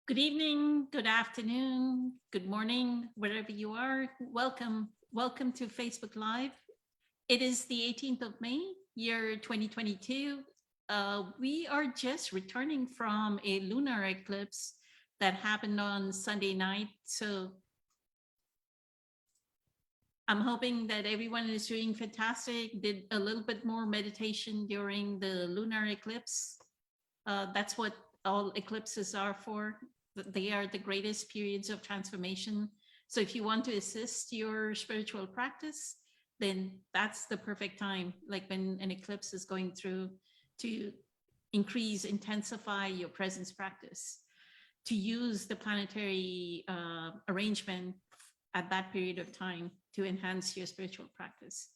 Good evening, good afternoon, good morning, wherever you are. Welcome to Facebook Live. It is the 18th of May, year 2022. We are just returning from a lunar eclipse that happened on Sunday night. So I'm hoping that everyone is doing fantastic, did a little bit more meditation during the lunar eclipse. That's what all eclipses are for. They are the greatest periods of transformation. So if you want to assist your spiritual practice, then that's the perfect time, like when an eclipse is going through, to increase, intensify your presence practice, to use the planetary arrangement at that period of time to enhance your spiritual practice.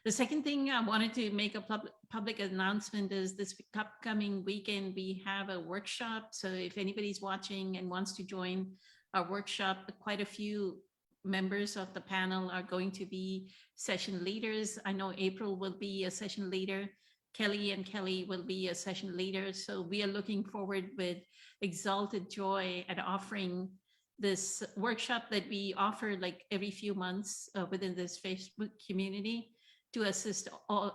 The second thing I wanted to make a public announcement is this upcoming weekend, we have a workshop. So if anybody's watching and wants to join our workshop, quite a few members of the panel are going to be session leaders. I know April will be a session leader. Kelly will be a session leader. So we are looking forward with exalted joy at offering this workshop that we offer like every few months within this Facebook community, to assist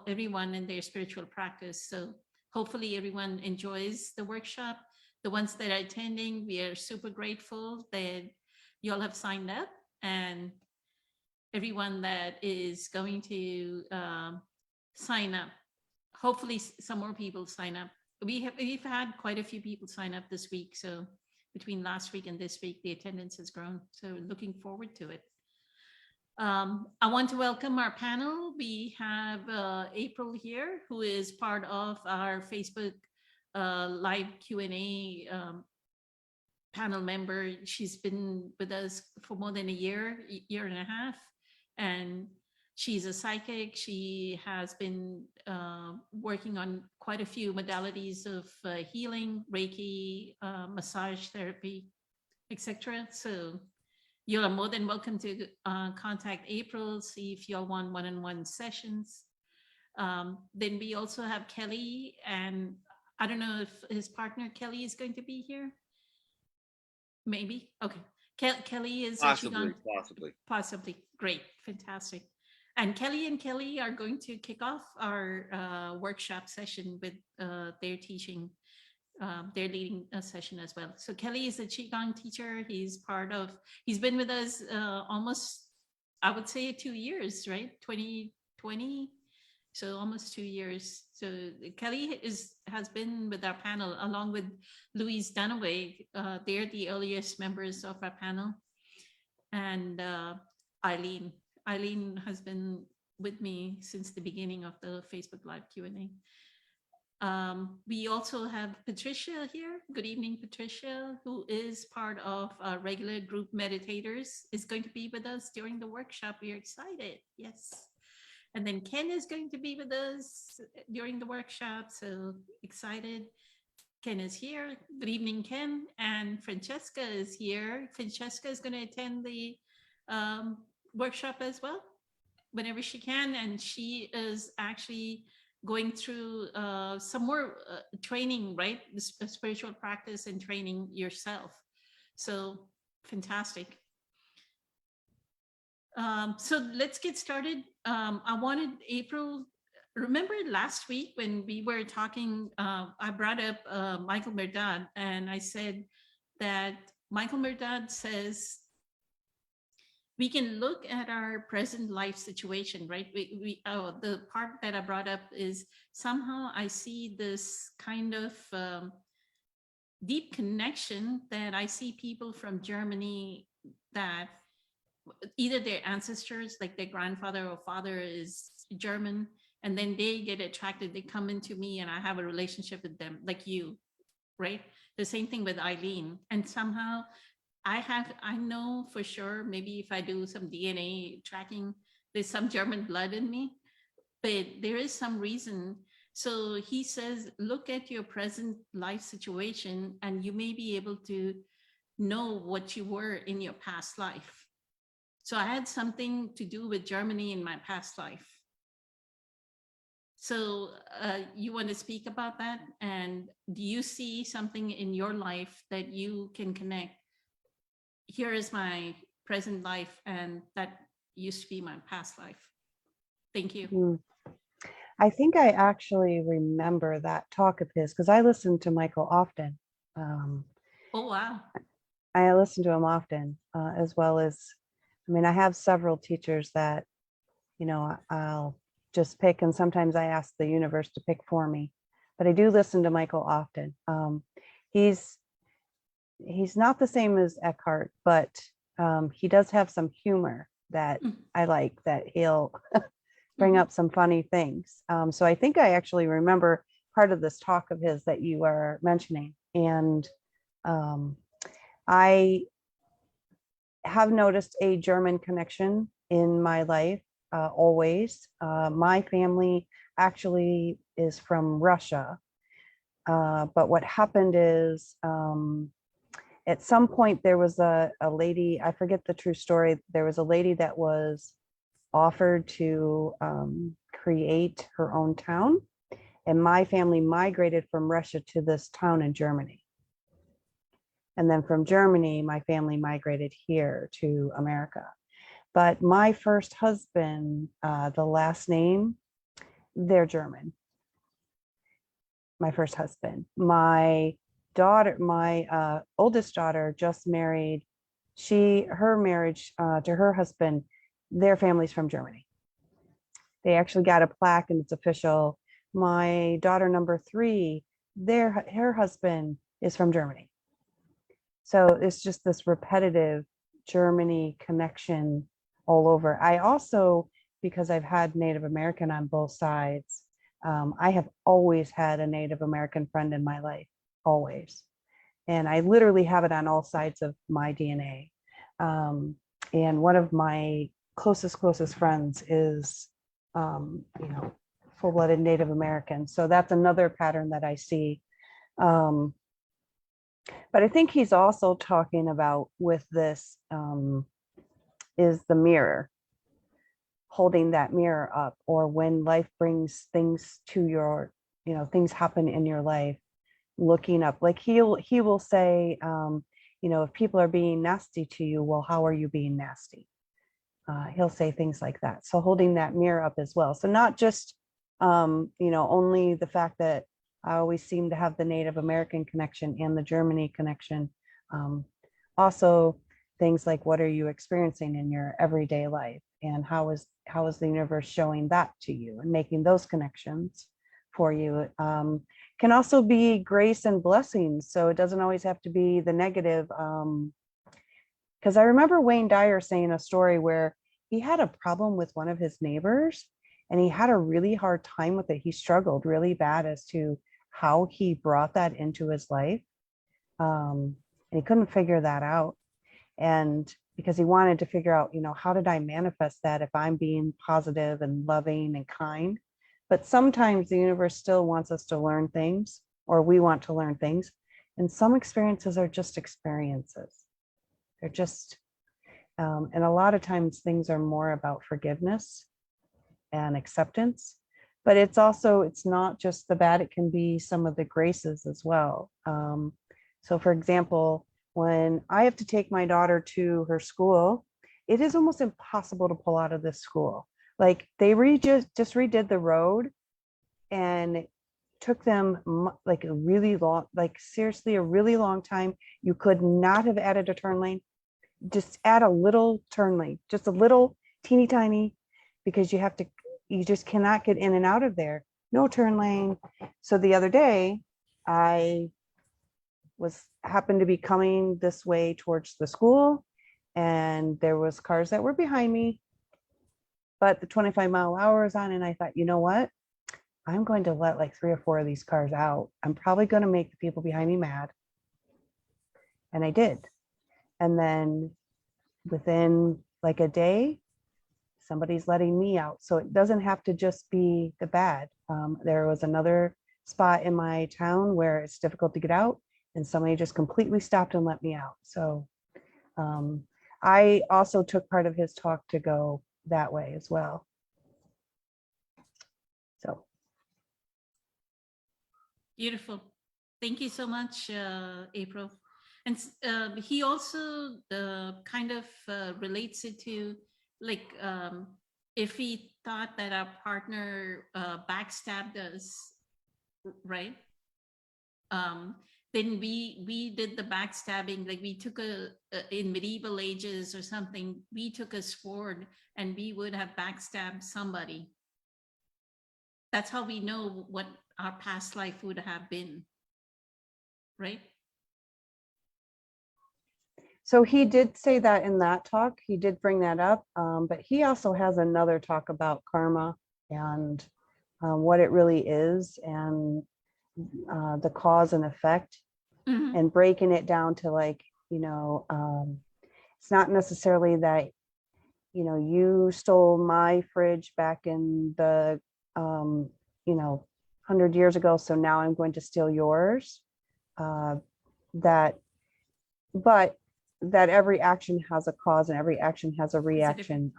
everyone in their spiritual practice. So hopefully everyone enjoys the workshop. The ones that are attending, we are super grateful that you all have signed up, and everyone that is going to sign up. Hopefully some more people sign up. We've had quite a few people sign up this week. So between last week and this week, the attendance has grown. So looking forward to it. I want to welcome our panel. We have April here, who is part of our Facebook live Q&A panel member. She's been with us for more than a year and a half, and she's a psychic. She has been working on quite a few modalities of healing, Reiki, massage therapy, etc. So you are more than welcome to contact April, see if you'll want one-on-one sessions. Then we also have Kelly, and I don't know if his partner Kelly is going to be here. Maybe. Okay. Kelly is possibly. Great. Fantastic. And Kelly are going to kick off our workshop session with their teaching. They're leading a session as well. So Kelly is a Qigong teacher. He's been with us almost, I would say 2 years, right? 2020, so almost 2 years. So Kelly has been with our panel along with Louise Dunaway. They're the earliest members of our panel. And Eileen has been with me since the beginning of the Facebook Live Q&A. We also have Patricia here. Good evening, Patricia, who is part of our regular group meditators, is going to be with us during the workshop. We are excited. Yes. And then Ken is going to be with us during the workshop. So excited. Ken is here. Good evening, Ken. And Francesca is here. Francesca is going to attend the workshop as well whenever she can. And she is actually going through some more training, right? The spiritual practice and training yourself. So fantastic. So let's get started. I wanted April, remember last week when we were talking, I brought up Michael Merdad, and I said that Michael Merdad says, we can look at our present life situation, right? The part that I brought up is somehow I see this kind of deep connection that I see people from Germany that either their ancestors, like their grandfather or father is German, and then they get attracted, they come into me and I have a relationship with them, like you, right? The same thing with Eileen. And somehow I know for sure, maybe if I do some DNA tracking, there's some German blood in me, but there is some reason. So he says, look at your present life situation and you may be able to know what you were in your past life. So I had something to do with Germany in my past life. So you want to speak about that? And do you see something in your life that you can connect? Here is my present life, and that used to be my past life. Thank you. Mm. I think I actually remember that talk of his because I listen to Michael often. Oh, wow. I listen to him often, as well as, I mean, I have several teachers that, you know, I'll just pick, and sometimes I ask the universe to pick for me. But I do listen to Michael often. He's not the same as Eckhart, but he does have some humor that I like, that he'll bring up some funny things. So I think I actually remember part of this talk of his that you are mentioning. And I have noticed a German connection in my life always. My family actually is from Russia. But what happened is at some point there was a lady, I forget the true story, there was a lady that was offered to create her own town. And my family migrated from Russia to this town in Germany. And then from Germany, my family migrated here to America. But my first husband, the last name, they're German. My first husband. My daughter, my oldest daughter just married. Her marriage to her husband, their family's from Germany. They actually got a plaque and it's official. My daughter number 3, her husband is from Germany. So it's just this repetitive Germany connection all over. I also, because I've had Native American on both sides, I have always had a Native American friend in my life, always. And I literally have it on all sides of my DNA. And one of my closest friends is, full-blooded Native American. So that's another pattern that I see. But I think he's also talking about with this is the mirror, holding that mirror up, or when life brings things to your, things happen in your life, looking up. Like he will say, if people are being nasty to you, well, how are you being nasty? He'll say things like that. So holding that mirror up as well. So not just, only the fact that I always seem to have the Native American connection and the Germany connection. Also things like, what are you experiencing in your everyday life? And how is the universe showing that to you and making those connections for you? Can also be grace and blessings. So it doesn't always have to be the negative. Because I remember Wayne Dyer saying a story where he had a problem with one of his neighbors and he had a really hard time with it. He struggled really bad as to how he brought that into his life. And he couldn't figure that out. And because he wanted to figure out, how did I manifest that if I'm being positive and loving and kind? But sometimes the universe still wants us to learn things, or we want to learn things. And some experiences are just experiences. They're just, and a lot of times things are more about forgiveness and acceptance. But it's not just the bad, it can be some of the graces as well. So for example, when I have to take my daughter to her school, it is almost impossible to pull out of this school. Like they just redid the road, and it took them like a really long, like seriously a really long time. You could not have added a turn lane. Just add a little turn lane, just a little teeny tiny, because you just cannot get in and out of there. No turn lane. So the other day, I happened to be coming this way towards the school, and there was cars that were behind me, but the 25-mile-an-hour is on, and I thought, you know what? I'm going to let like 3 or 4 of these cars out. I'm probably going to make the people behind me mad. And I did. And then within like a day, somebody's letting me out. So it doesn't have to just be the bad. There was another spot in my town where it's difficult to get out, and somebody just completely stopped and let me out. So I also took part of his talk to go that way as well. So Beautiful. Thank you so much, April. And he also kind of relates it to like if he thought that our partner backstabbed us, right? Um, then we did the backstabbing. Like we took in medieval ages or something, we took a sword and we would have backstabbed somebody. That's how we know what our past life would have been, right? So he did say that in that talk, he did bring that up, but he also has another talk about karma and what it really is, and the cause and effect, Mhm. and breaking it down to like, it's not necessarily that, you stole my fridge back in the, 100 years ago, so now I'm going to steal yours. That, but that every action has a cause and every action has a reaction.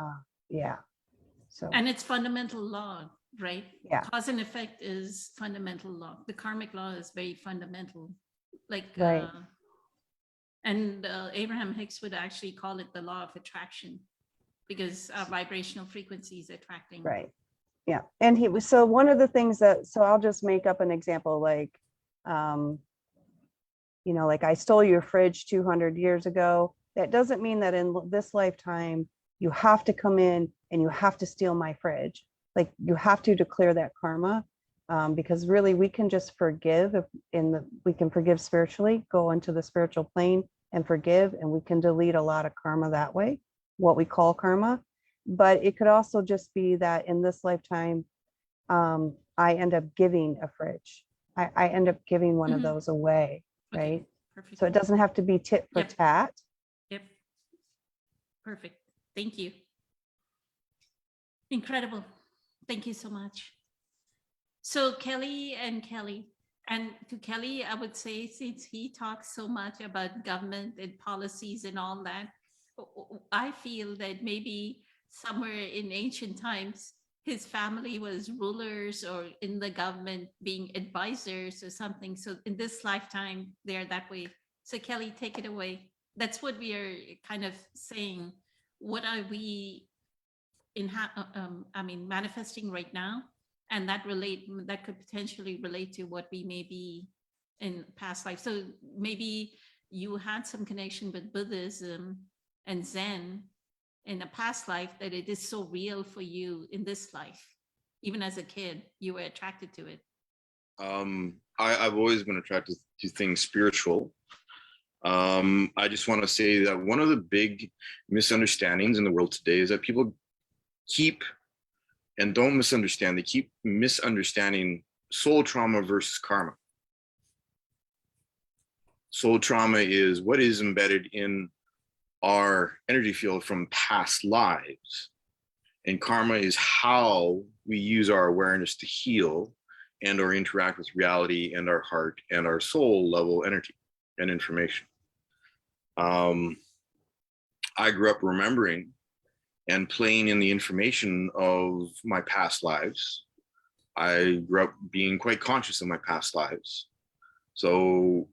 Yeah. So, And it's fundamental law, right? yeah. Cause and effect is fundamental law. The karmic law is very fundamental. Like, Right. and Abraham Hicks would actually call it the law of attraction, because our vibrational frequency is attracting. Right. Yeah. And he was, so one of the things that, so I'll just make up an example, like, like I stole your fridge 200 years ago. That doesn't mean that in this lifetime, you have to come in and you have to steal my fridge. Like you have to declare that karma, because really we can just forgive we can forgive spiritually, go into the spiritual plane and forgive, and we can delete a lot of karma that way, what we call karma. But it could also just be that in this lifetime, I end up giving a fridge. I end up giving one of those away, Okay, right? perfect. So it doesn't have to be tit for tat. Yep. Perfect. Thank you. Incredible. Thank you so much. So Kelly, and to Kelly, I would say, since he talks so much about government and policies and all that, I feel that maybe somewhere in ancient times, his family was rulers or in the government being advisors or something. So in this lifetime, they're that way. So Kelly, take it away. That's what we are kind of saying. What are we manifesting right now? And that could potentially relate to what we may be in past life. So maybe you had some connection with Buddhism and Zen in a past life that it is so real for you in this life. Even as a kid, you were attracted to it. I've always been attracted to things spiritual. I just want to say that one of the big misunderstandings in the world today is that people keep, and don't misunderstand, they keep misunderstanding soul trauma versus karma. Soul trauma is what is embedded in our energy field from past lives. And karma is how we use our awareness to heal and or interact with reality and our heart and our soul level energy and information. I grew up remembering and playing in the information of my past lives. I grew up being quite conscious of my past lives. So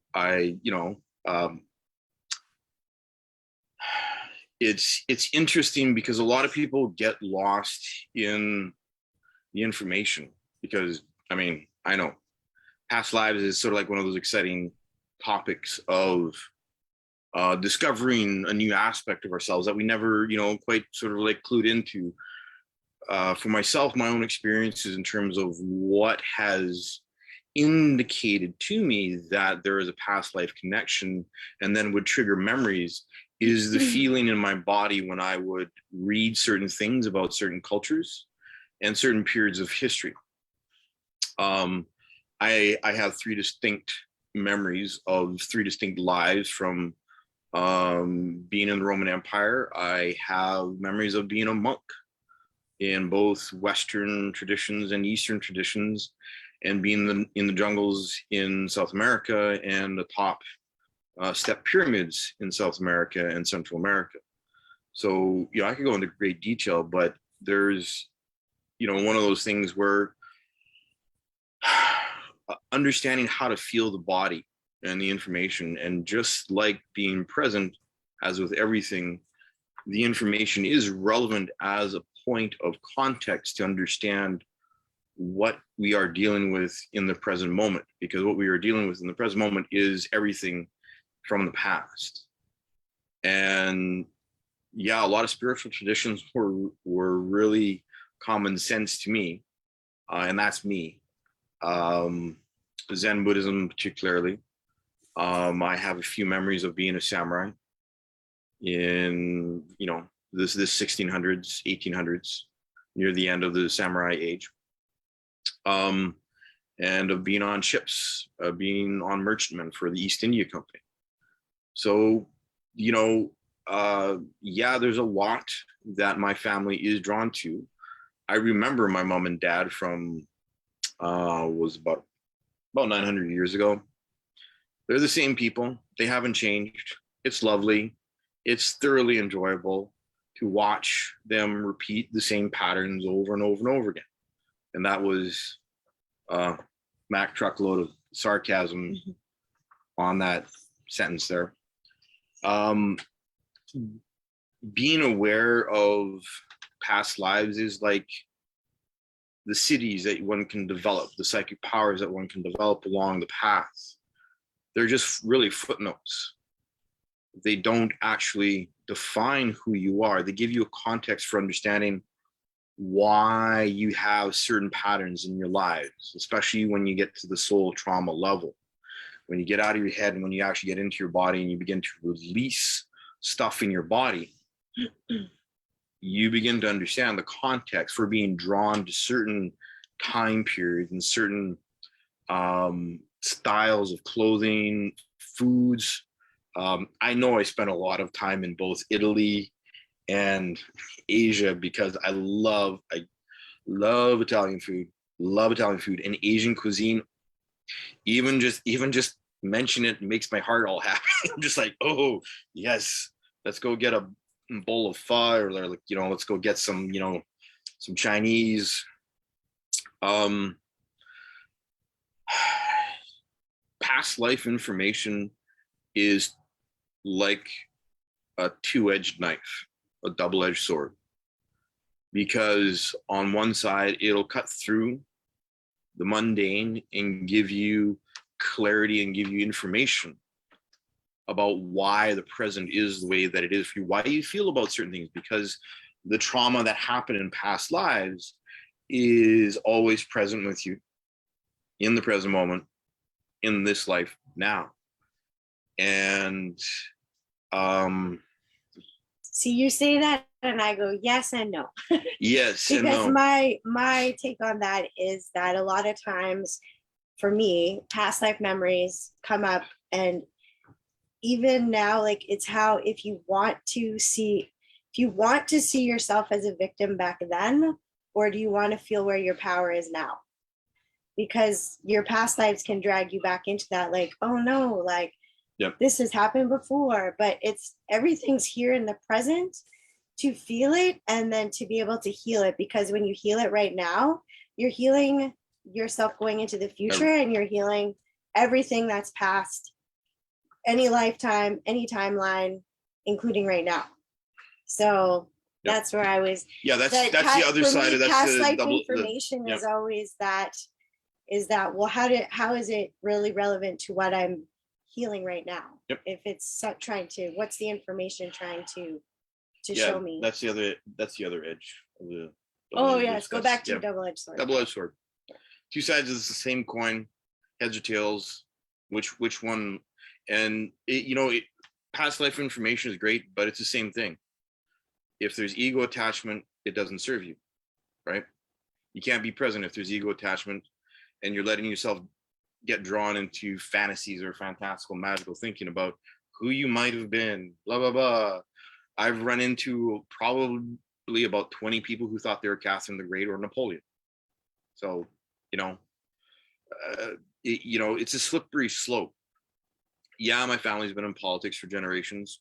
it's interesting because a lot of people get lost in the information because, I know past lives is sort of like one of those exciting topics of discovering a new aspect of ourselves that we never, quite sort of like clued into. For myself, my own experiences in terms of what has indicated to me that there is a past life connection and then would trigger memories is the feeling in my body when I would read certain things about certain cultures and certain periods of history. I have three distinct memories of three distinct lives from being in the Roman Empire. I have memories of being a monk in both Western traditions and Eastern traditions, and being in the jungles in South America and atop step pyramids in South America and Central America. So, I could go into great detail, but there's, one of those things where understanding how to feel the body and the information. And just like being present, as with everything, the information is relevant as a point of context to understand what we are dealing with in the present moment, because what we are dealing with in the present moment is everything from the past. And yeah, a lot of spiritual traditions were really common sense to me, and that's me. Zen Buddhism particularly. I have a few memories of being a samurai in, you know, this 1600s, 1800s, near the end of the samurai age, and of being on ships, being on merchantmen for the East India Company. So, you know, yeah, there's a lot that my family is drawn to. I remember my mom and dad from was about 900 years ago. They're the same people. They haven't changed. It's lovely. It's thoroughly enjoyable to watch them repeat the same patterns over and over and over again. And that was Mac truckload of sarcasm on that sentence there. Being aware of past lives is like the cities that one can develop, the psychic powers that one can develop along the path. They're just really footnotes. They don't actually define who you are. They give you a context for understanding why you have certain patterns in your lives, especially when you get to the soul trauma level. When you get out of your head and when you actually get into your body and you begin to release stuff in your body, you begin to understand the context for being drawn to certain time periods and certain styles of clothing, foods. I know I spent a lot of time in both Italy and Asia because I love Italian food, and Asian cuisine. Even just mention it makes my heart all happy. I'm just like, oh yes, let's go get a bowl of pho, or like, you know, let's go get some, you know, some Chinese. Past life information is like a two-edged knife, a double-edged sword, because on one side it'll cut through the mundane and give you clarity and give you information about why the present is the way that it is for you, why you feel about certain things, because the trauma that happened in past lives is always present with you in the present moment, in this life now. And see, you say that and I go yes and no. yes and Because no. my take on that is that a lot of times for me, past life memories come up, and even now, like, it's how if you want to see yourself as a victim back then, or do you want to feel where your power is now? Because your past lives can drag you back into that, like, oh no, like, yep, this has happened before, but it's everything's here in the present to feel it and then to be able to heal it. Because when you heal it right now, you're healing yourself going into the future, and you're healing everything that's past, any lifetime, any timeline, including right now. So yep, that's where I was. Yeah, that's the other side of that. Past life information is always that. Is that, well, how is it really relevant to what I'm healing right now? Yep. If it's trying to, what's the information trying to yeah, show me? That's the other edge of the. Oh yes, go back to double-edged sword. Double-edged sword. Two sides of the same coin, heads or tails. Which one? And past life information is great, but it's the same thing. If there's ego attachment, it doesn't serve you, right? You can't be present if there's ego attachment, and you're letting yourself get drawn into fantasies or fantastical, magical thinking about who you might have been, blah, blah, blah. I've run into probably about 20 people who thought they were Catherine the Great or Napoleon. So, it's a slippery slope. Yeah, my family's been in politics for generations.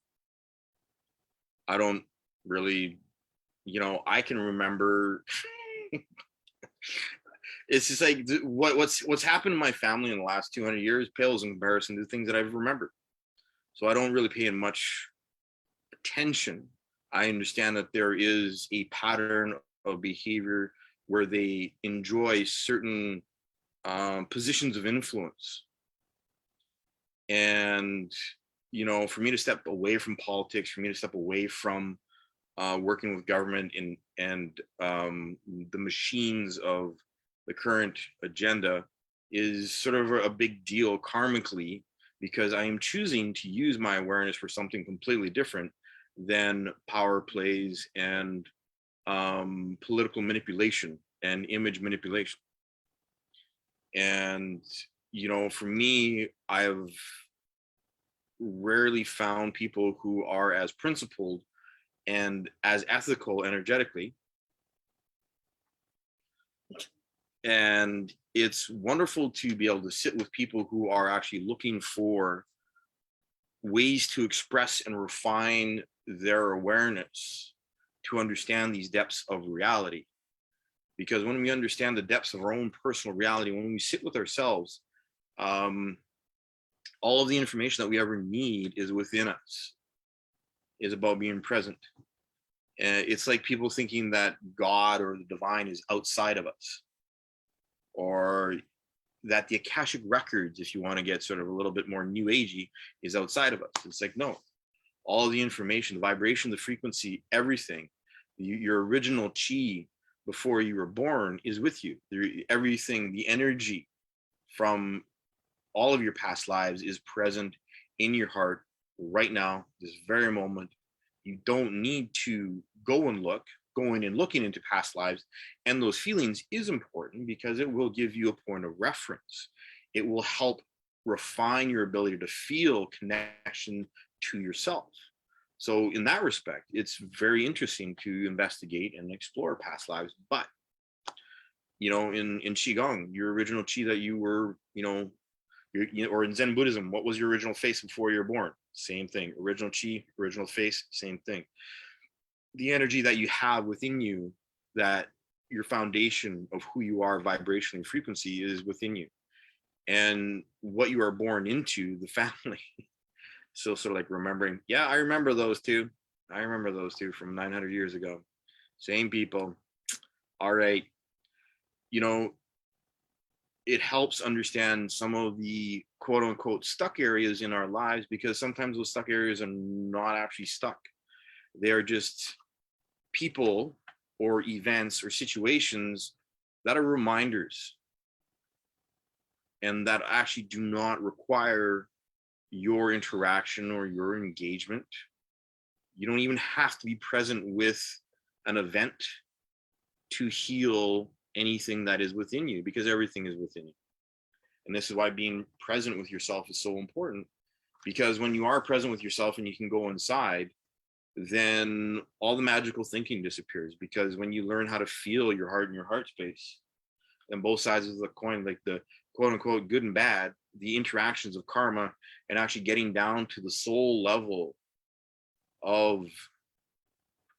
I don't really, I can remember it's just like what's happened in my family in the last 200 years pales in comparison to things that I've remembered. So I don't really pay much attention. I understand that there is a pattern of behavior where they enjoy certain positions of influence. And, you know, for me to step away from politics, for me to step away from working with government and the machines of the current agenda is sort of a big deal karmically, because I am choosing to use my awareness for something completely different than power plays and political manipulation and image manipulation. And, you know, for me, I've rarely found people who are as principled and as ethical energetically. And it's wonderful to be able to sit with people who are actually looking for ways to express and refine their awareness to understand these depths of reality. Because when we understand the depths of our own personal reality, when we sit with ourselves, all of the information that we ever need is within us. Is about being present. It's like people thinking that God or the divine is outside of us, or that the Akashic records, if you want to get sort of a little bit more new agey, is outside of us. It's like, no, all the information, the vibration, the frequency, everything, your original chi before you were born is with you. Everything, the energy from all of your past lives is present in your heart right now, this very moment. You don't need to go and look. Going and looking into past lives and those feelings is important because it will give you a point of reference. It will help refine your ability to feel connection to yourself. So in that respect, it's very interesting to investigate and explore past lives. But, you know, in Qigong, your original Qi that you were, or in Zen Buddhism, what was your original face before you were born? Same thing. Original Qi, original face, same thing. The energy that you have within you, that your foundation of who you are, vibration and frequency, is within you. And what you are born into, the family. So sort of like remembering, yeah, I remember those two. I remember those two from 900 years ago. Same people. All right. You know, it helps understand some of the quote unquote stuck areas in our lives, because sometimes those stuck areas are not actually stuck. They're just people or events or situations that are reminders and that actually do not require your interaction or your engagement. You don't even have to be present with an event to heal anything that is within you, because everything is within you. And this is why being present with yourself is so important, because when you are present with yourself and you can go inside, then all the magical thinking disappears. Because when you learn how to feel your heart and your heart space, and both sides of the coin, like the quote unquote good and bad, the interactions of karma, and actually getting down to the soul level of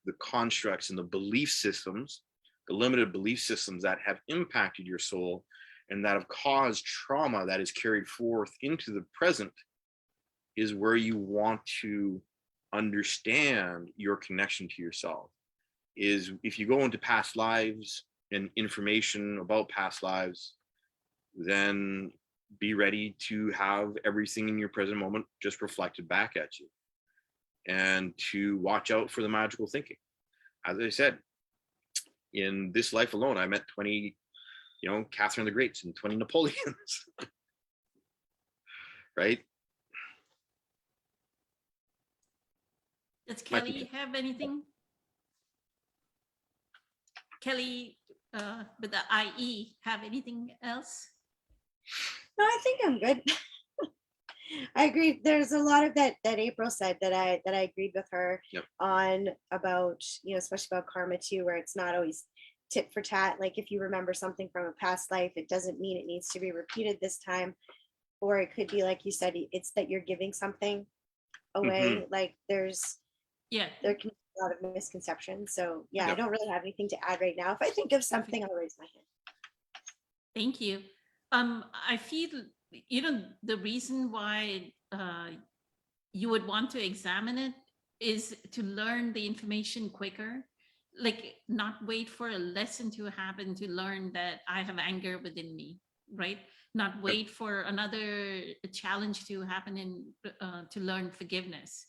the constructs and the belief systems, the limited belief systems that have impacted your soul and that have caused trauma that is carried forth into the present, is where you want to understand your connection to yourself. Is if you go into past lives and information about past lives, then be ready to have everything in your present moment just reflected back at you, and to watch out for the magical thinking. As I said, in this life alone, I met 20, Catherine the Greats and 20 Napoleons, right? Does Kelly have anything? Kelly, with the IE, have anything else? No, I think I'm good. I agree. There's a lot of that April said that I agreed with her on, about, especially about karma too, where it's not always tit for tat. Like if you remember something from a past life, it doesn't mean it needs to be repeated this time. Or it could be, like you said, it's that you're giving something away. Like there can be a lot of misconceptions. So I don't really have anything to add right now. If I think of something, I'll raise my hand. Thank you. I feel, the reason why you would want to examine it is to learn the information quicker. Like, not wait for a lesson to happen to learn that I have anger within me, right? Not wait for another challenge to happen to learn forgiveness.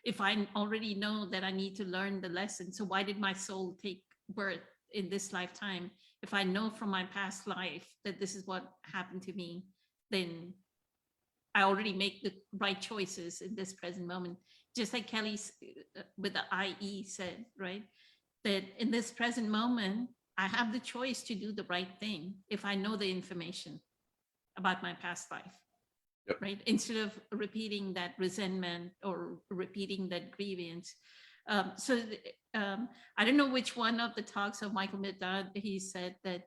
If I already know that I need to learn the lesson, so why did my soul take birth in this lifetime? If I know from my past life that this is what happened to me, then I already make the right choices in this present moment. Just like Kelly with the IE said, right? That in this present moment, I have the choice to do the right thing if I know the information about my past life. Yep. Right? Instead of repeating that resentment or repeating that grievance. I don't know which one of the talks of Michael Middad, he said that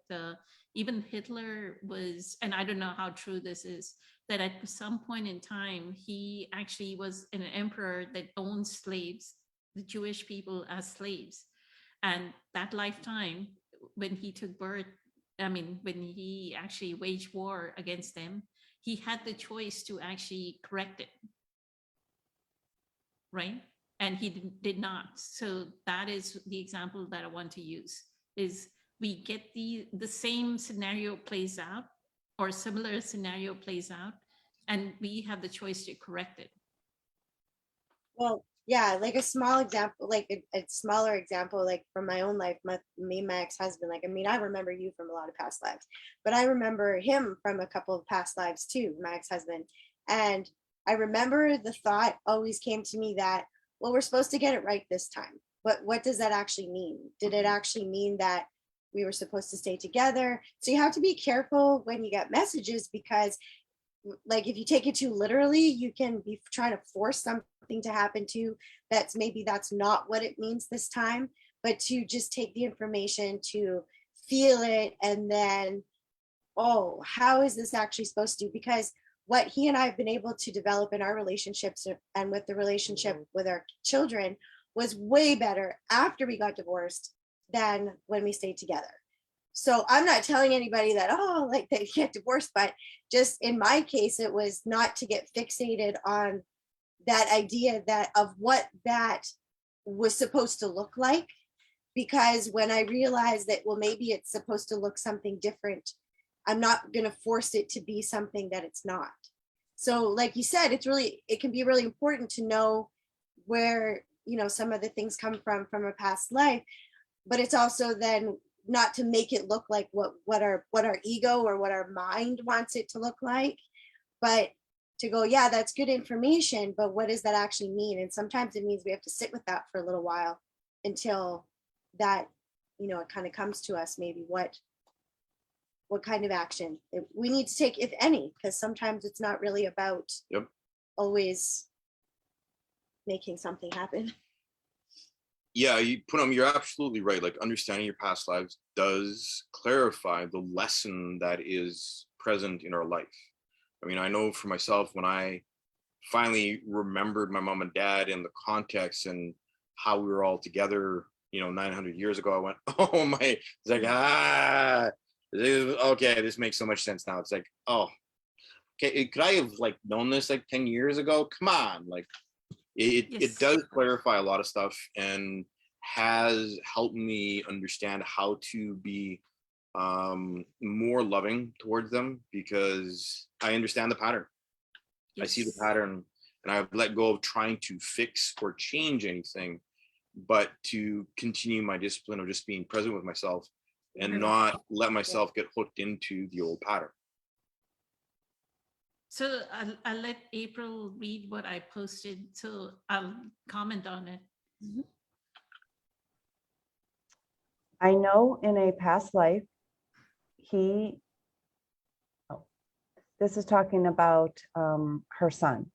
even Hitler was, and I don't know how true this is, that at some point in time, he actually was an emperor that owned slaves, the Jewish people as slaves. And that lifetime, when he took birth, when he actually waged war against them, he had the choice to actually correct it, right? And he did not. So that is the example that I want to use, is we get the same scenario plays out, or similar scenario plays out, and we have the choice to correct it. Well, yeah, like a small example, like a smaller example, like from my own life, me and my ex-husband, like, I mean, I remember you from a lot of past lives, but I remember him from a couple of past lives too, my ex-husband. And I remember the thought always came to me that, well, we're supposed to get it right this time. But what does that actually mean? Did it actually mean that we were supposed to stay together? So you have to be careful when you get messages, because like if you take it too literally, you can be trying to force something to happen to that's not what it means this time, but to just take the information, to feel it, and then, oh, how is this actually supposed to? Because what he and I have been able to develop in our relationships and with the relationship with our children was way better after we got divorced than when we stayed together. So I'm not telling anybody that, oh, like they get divorced, but just in my case, it was not to get fixated on that idea that of what that was supposed to look like. Because when I realized that, well, maybe it's supposed to look something different, I'm not going to force it to be something that it's not. So like you said, it can be really important to know where, some of the things come from a past life, but it's also then not to make it look like what our ego or what our mind wants it to look like, but to go, yeah, that's good information, but what does that actually mean? And sometimes it means we have to sit with that for a little while until that, it kind of comes to us, maybe what kind of action we need to take, if any, because sometimes it's not really about always making something happen. Yeah, you're absolutely right. Like, understanding your past lives does clarify the lesson that is present in our life. I mean, I know for myself, when I finally remembered my mom and dad and the context and how we were all together, 900 years ago, I went, oh my, it's like, okay, this makes so much sense now. It's like, oh, okay, could I have like known this like 10 years ago? Come on, like, it does clarify a lot of stuff and has helped me understand how to be more loving towards them, because I understand the pattern. I see the pattern, and I've let go of trying to fix or change anything, but to continue my discipline of just being present with myself and not let myself get hooked into the old pattern. So I'll let April read what I posted, so I'll comment on it. Mm-hmm. I know in a past life, this is talking about her son.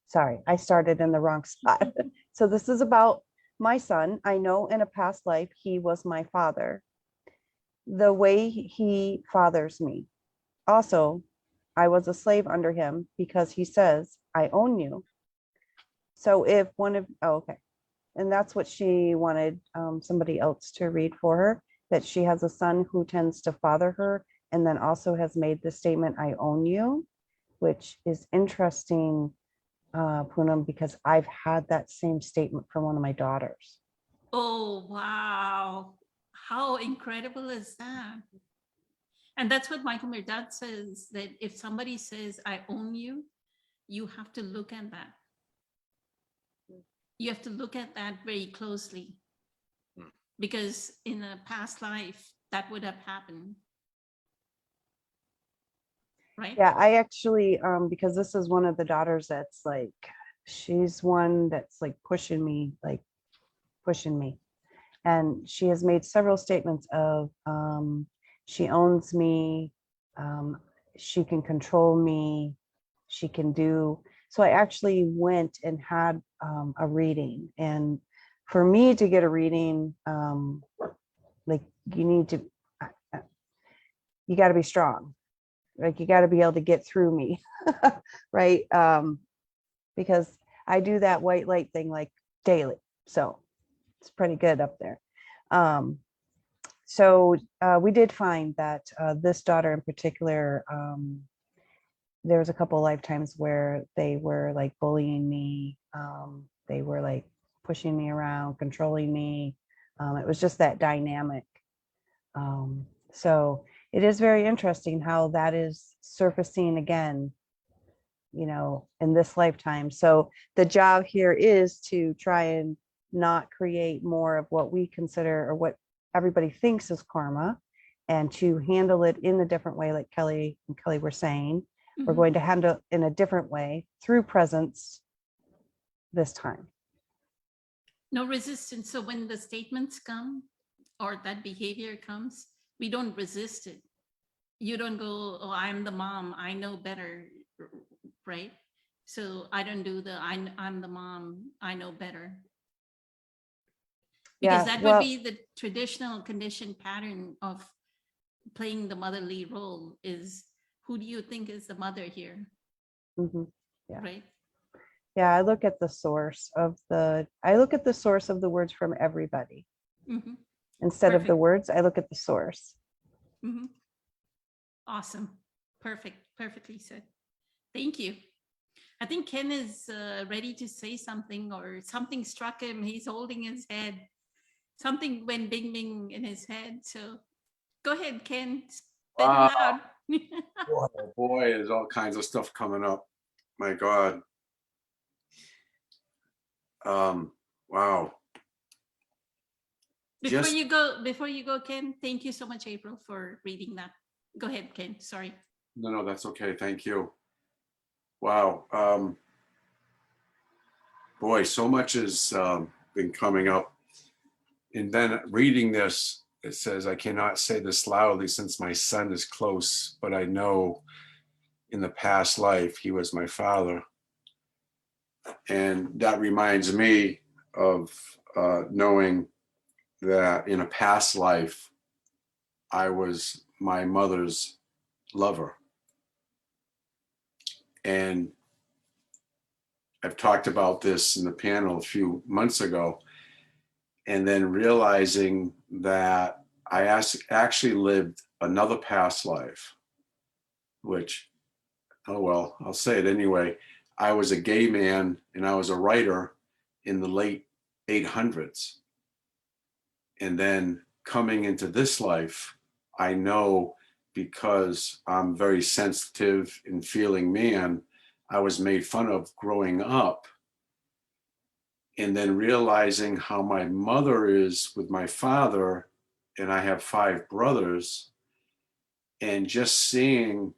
Sorry, I started in the wrong spot. So this is about my son. I know in a past life, he was my father. The way he fathers me. Also, I was a slave under him because he says, I own you. So if okay. And that's what she wanted somebody else to read for her, that she has a son who tends to father her and then also has made the statement, I own you, which is interesting, Poonam, because I've had that same statement from one of my daughters. Oh, wow. How incredible is that? And that's what Michael Merdad says, that if somebody says, I own you, you have to look at that. You have to look at that very closely. Because in a past life, that would have happened. Right? Yeah, I actually, because this is one of the daughters that's like, she's one that's like pushing me. And she has made several statements of, she owns me, she can control me, she can do. So I actually went and had a reading. And for me to get a reading, like you need to, you got to be strong. Like you got to be able to get through me, right? Because I do that white light thing like daily. So it's pretty good up there. So we did find that this daughter in particular, there was a couple of lifetimes where they were like bullying me. They were like pushing me around, controlling me. It was just that dynamic. So it is very interesting how that is surfacing again, you know, in this lifetime. So the job here is to try and not create more of what we consider or what everybody thinks is karma, and to handle it in a different way, like Kelly and Kelly were saying. We're Mhm. going to handle it in a different way through presence this time. No resistance. So when the statements come or that behavior comes, we don't resist it. You don't go, oh, I'm the mom, I know better, right? So I don't do the, I'm the mom, I know better. Because Yeah, that would well, be the traditional conditioned pattern of playing the motherly role is, who do you think is the mother here, mhm. Yeah. right? Yeah, I look at the source of the words from everybody. Mm-hmm. Instead of the Perfect. words, I look at the source. Mm-hmm. Awesome. Perfect. Perfectly said. Thank you. I think Ken is ready to say something, or something struck him. He's holding his head. Something went bing bing in his head. So go ahead, Ken. Spit it Wow. out. Boy, oh boy, there's all kinds of stuff coming up. My God. Wow. Just Before you go, Ken, thank you so much, April, for reading that. Go ahead, Ken. Sorry. no, that's okay. Thank you. Wow. Boy, so much has been coming up. And then reading this, it says, I cannot say this loudly since my son is close, but I know in the past life he was my father. And that reminds me of knowing that in a past life, I was my mother's lover. And I've talked about this in the panel a few months ago, and then realizing that I actually lived another past life, which, oh well, I'll say it anyway. I was a gay man and I was a writer in the late 800s. And then coming into this life, I know, because I'm very sensitive and feeling man, I was made fun of growing up. And then realizing how my mother is with my father, and I have 5 brothers, and just seeing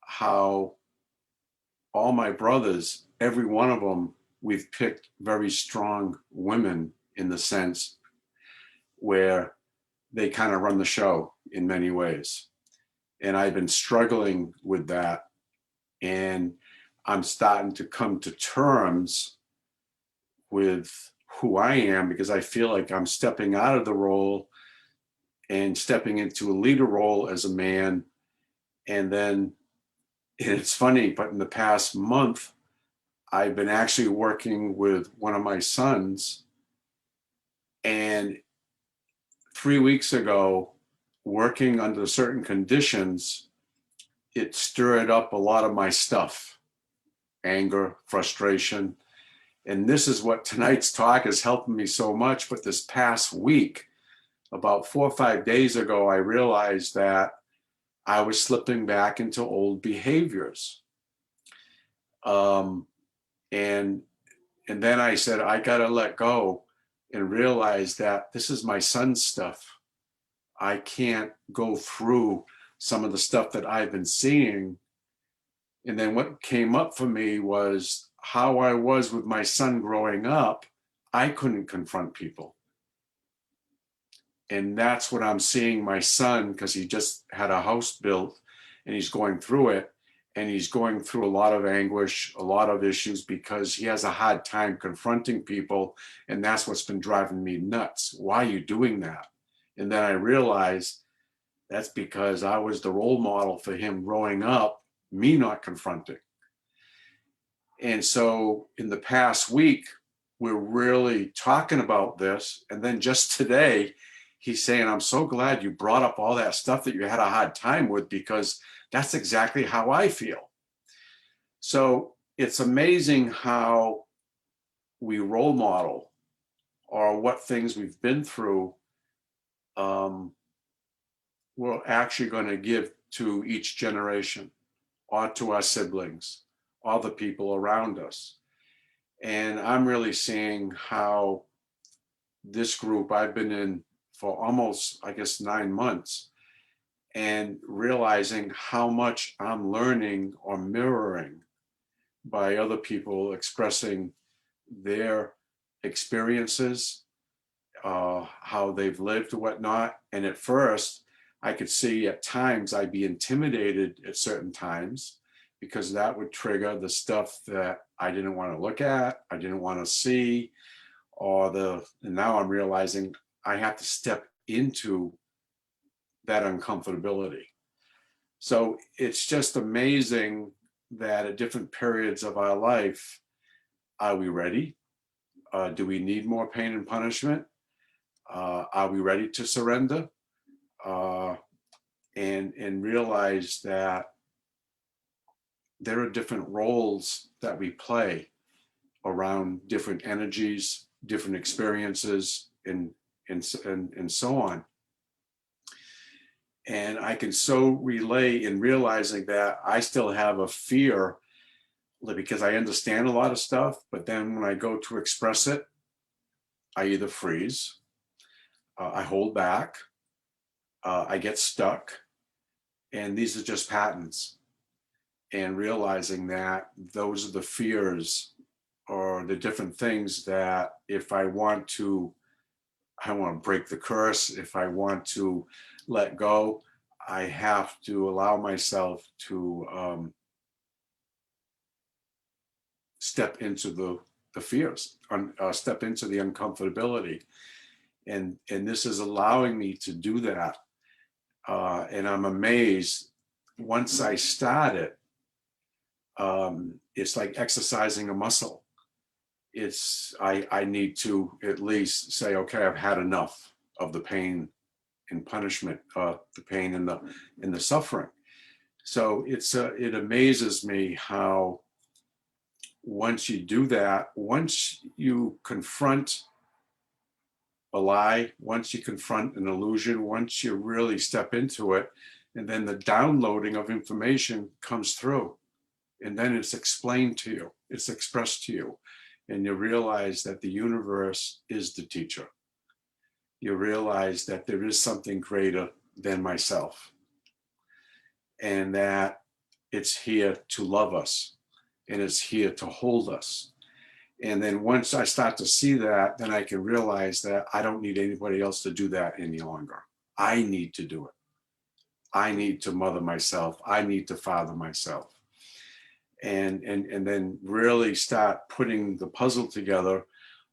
how all my brothers, every one of them, we've picked very strong women in the sense where they kind of run the show in many ways. And I've been struggling with that. And I'm starting to come to terms with who I am, because I feel like I'm stepping out of the role and stepping into a leader role as a man. And then it's funny, but in the past month, I've been actually working with one of my sons. And 3 weeks ago, working under certain conditions, it stirred up a lot of my stuff, anger, frustration. And this is what tonight's talk is helping me so much. But this past week, about 4 or 5 days ago, I realized that I was slipping back into old behaviors. And then I said, I gotta let go and realize that this is my son's stuff. I can't go through some of the stuff that I've been seeing. And then what came up for me was how I was with my son growing up. I couldn't confront people. And that's what I'm seeing my son, because he just had a house built and he's going through it. And he's going through a lot of anguish, a lot of issues, because he has a hard time confronting people. And that's what's been driving me nuts. Why are you doing that? And then I realized that's because I was the role model for him growing up, me not confronting. And so in the past week, we're really talking about this. And then just today, he's saying, I'm so glad you brought up all that stuff that you had a hard time with, because that's exactly how I feel. So it's amazing how we role model, or what things we've been through, we're actually going to give to each generation, or to our siblings, or the people around us. And I'm really seeing how this group I've been in for almost, I guess, 9 months, and realizing how much I'm learning or mirroring by other people expressing their experiences, how they've lived, whatnot. And at first, I could see at times I'd be intimidated at certain times, because that would trigger the stuff that I didn't want to look at, I didn't want to see, and now I'm realizing I have to step into that uncomfortability. So it's just amazing that at different periods of our life, are we ready? Do we need more pain and punishment? Are we ready to surrender? And realize that there are different roles that we play around different energies, different experiences, and so on. And I can so relay in realizing that I still have a fear, because I understand a lot of stuff, but then when I go to express it, I either freeze, I hold back, I get stuck. And these are just patterns. And realizing that those are the fears, or the different things that if I want to break the curse, if I want to let go, I have to allow myself to step into the fears, step into the uncomfortability. And this is allowing me to do that. And I'm amazed once I start it, it's like exercising a muscle. I need to at least say, okay, I've had enough of the pain and punishment, the pain and the suffering. So it amazes me how once you do that, once you confront a lie, once you confront an illusion, once you really step into it, and then the downloading of information comes through, and then it's explained to you, it's expressed to you, and you realize that the universe is the teacher. You realize that there is something greater than myself, and that it's here to love us, and it's here to hold us. And then once I start to see that, then I can realize that I don't need anybody else to do that any longer. I need to do it. I need to mother myself. I need to father myself. And then really start putting the puzzle together,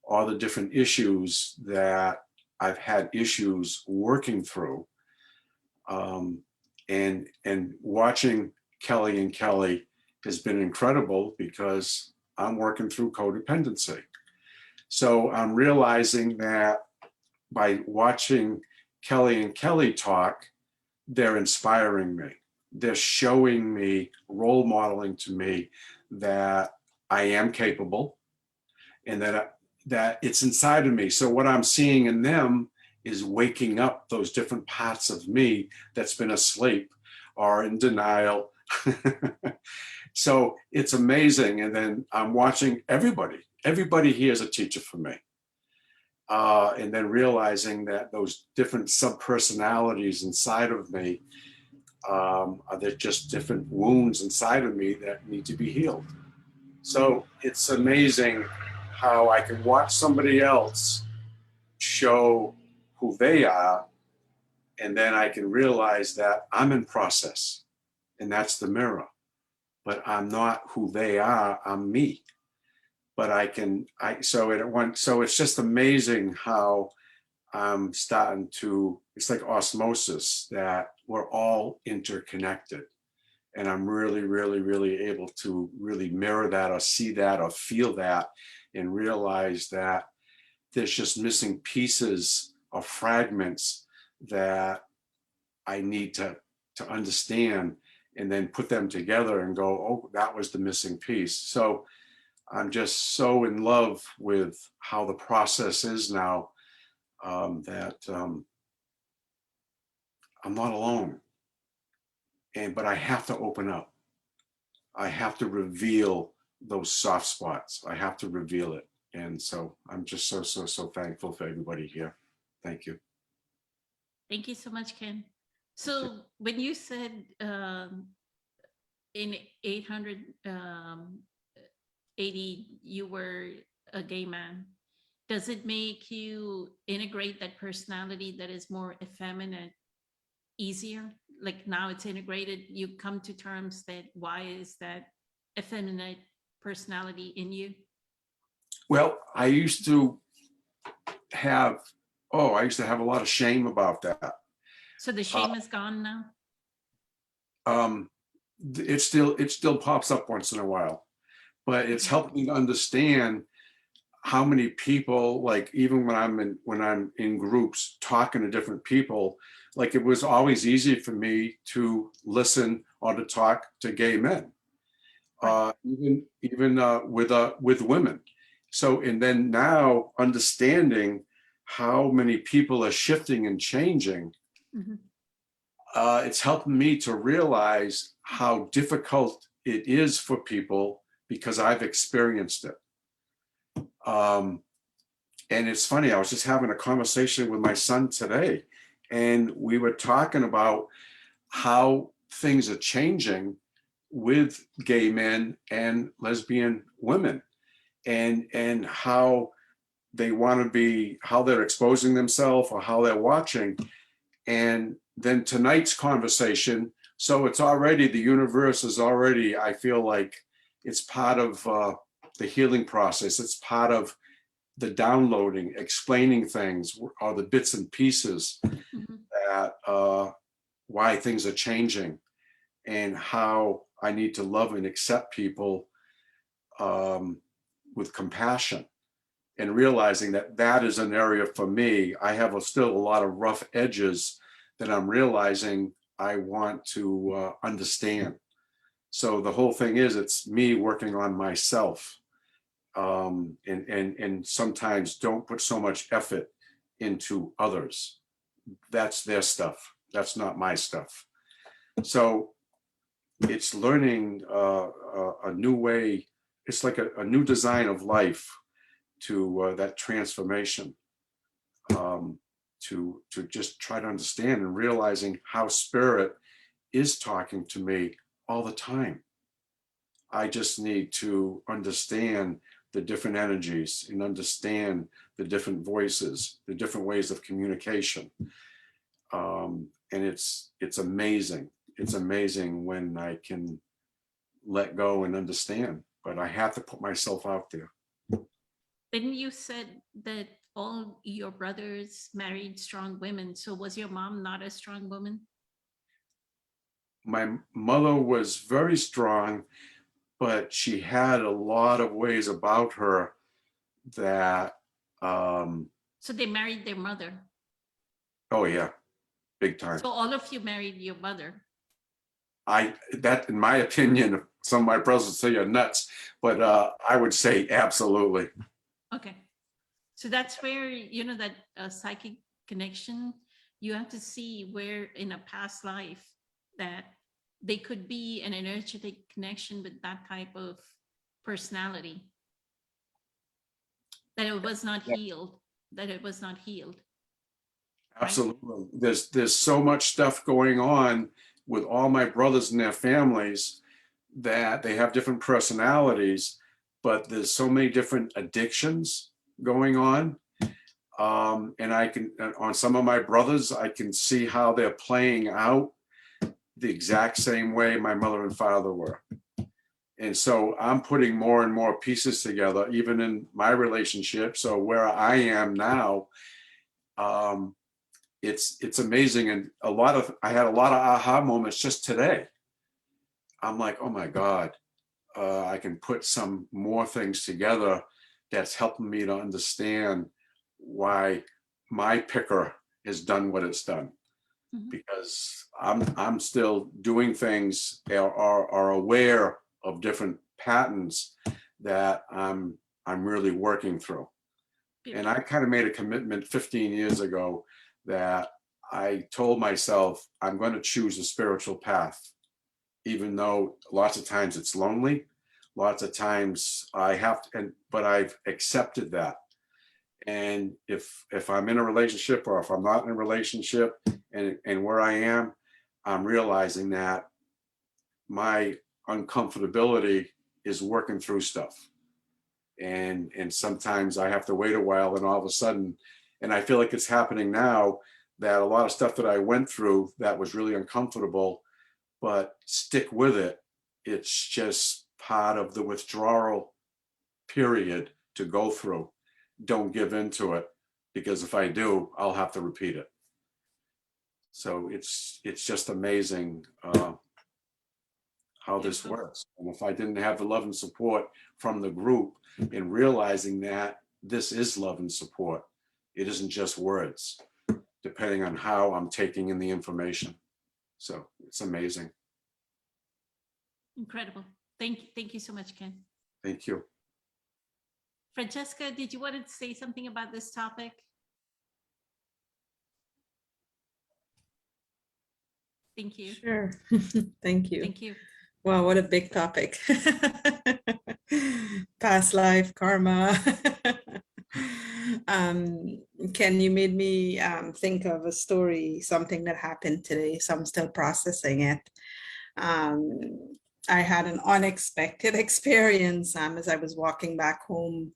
all the different issues that I've had issues working through. And watching Kelly and Kelly has been incredible, because I'm working through codependency. So I'm realizing that by watching Kelly and Kelly talk, they're inspiring me. They're showing me, role modeling to me that I am capable and that it's inside of me. So what I'm seeing in them is waking up those different parts of me that's been asleep or in denial. So it's amazing. And then I'm watching everybody here is a teacher for me. And then realizing that those different sub-personalities inside of me are there just different wounds inside of me that need to be healed. So it's amazing how I can watch somebody else show who they are, and then I can realize that I'm in process, and that's the mirror. But I'm not who they are, I'm me. But so it's just amazing how I'm starting to, it's like osmosis, that we're all interconnected. And I'm really, really, really able to really mirror that or see that or feel that and realize that there's just missing pieces or fragments that I need to understand and then put them together and go, oh, that was the missing piece. So I'm just so in love with how the process is now, that I'm not alone. But I have to open up. I have to reveal those soft spots. I have to reveal it. And so I'm just so thankful for everybody here. Thank you. Thank you so much, Ken. So when you said in 880 you were a gay man, does it make you integrate that personality that is more effeminate easier? Like now it's integrated, you come to terms that why is that effeminate personality in you? Well, I used to have a lot of shame about that. So the shame is gone now? It still pops up once in a while, but it's helped me to understand how many people, like even when I'm in groups talking to different people, like it was always easy for me to listen or to talk to gay men, even with women. So, and then now understanding how many people are shifting and changing, it's helping me to realize how difficult it is for people because I've experienced it. And it's funny, I was just having a conversation with my son today, and we were talking about how things are changing with gay men and lesbian women, and how they want to be, how they're exposing themselves or how they're watching. And then tonight's conversation, so it's already, the universe is already, I feel like it's part of the healing process. It's part of the downloading, explaining things, or the bits and pieces that why things are changing, and how I need to love and accept people with compassion, and realizing that that is an area for me. I have still a lot of rough edges that I'm realizing I want to understand. So the whole thing is, it's me working on myself. And sometimes don't put so much effort into others. That's their stuff. That's not my stuff. So it's learning a new way. It's like a new design of life to that transformation, to just try to understand and realizing how spirit is talking to me all the time. I just need to understand the different energies and understand the different voices, the different ways of communication. And it's amazing. It's amazing when I can let go and understand, but I have to put myself out there. Then you said that all your brothers married strong women. So was your mom not a strong woman? My mother was very strong, but she had a lot of ways about her that So they married their mother. oh yeah, big time. So all of you married your mother. That, in my opinion, some of my brothers would say you're nuts, but I would say absolutely. Okay. So that's where, you know, that psychic connection, you have to see where in a past life that they could be an energetic connection with that type of personality. That it was not healed, that it was not healed. Right? Absolutely. There's so much stuff going on with all my brothers and their families that they have different personalities, but there's so many different addictions going on. And I can, on some of my brothers, I can see how they're playing out the exact same way my mother and father were. And so I'm putting more and more pieces together, even in my relationship. So where I am now, it's amazing. And I had a lot of aha moments just today. I'm like, oh my God, I can put some more things together that's helping me to understand why my picker has done what it's done. Mhm. Because I'm still doing things or are aware of different patterns that I'm really working through. And I kind of made a commitment 15 years ago that I told myself I'm going to choose a spiritual path, even though lots of times it's lonely, lots of times I have to, but I've accepted that. And if I'm in a relationship or if I'm not in a relationship and where I am, I'm realizing that my uncomfortability is working through stuff. And sometimes I have to wait a while, and all of a sudden, and I feel like it's happening now, that a lot of stuff that I went through that was really uncomfortable, but stick with it. It's just part of the withdrawal period to go through. Don't give into it, because if I do, I'll have to repeat it. So it's just amazing how this works. And if I didn't have the love and support from the group in realizing that this is love and support, it isn't just words, depending on how I'm taking in the information. So it's amazing. Incredible. Thank you so much, Ken. Thank you. Francesca, did you want to say something about this topic? Thank you. Sure. Thank you. Thank you. Wow, what a big topic. Past life, karma. Ken, you made me think of a story, something that happened today, so I'm still processing it. I had an unexpected experience as I was walking back home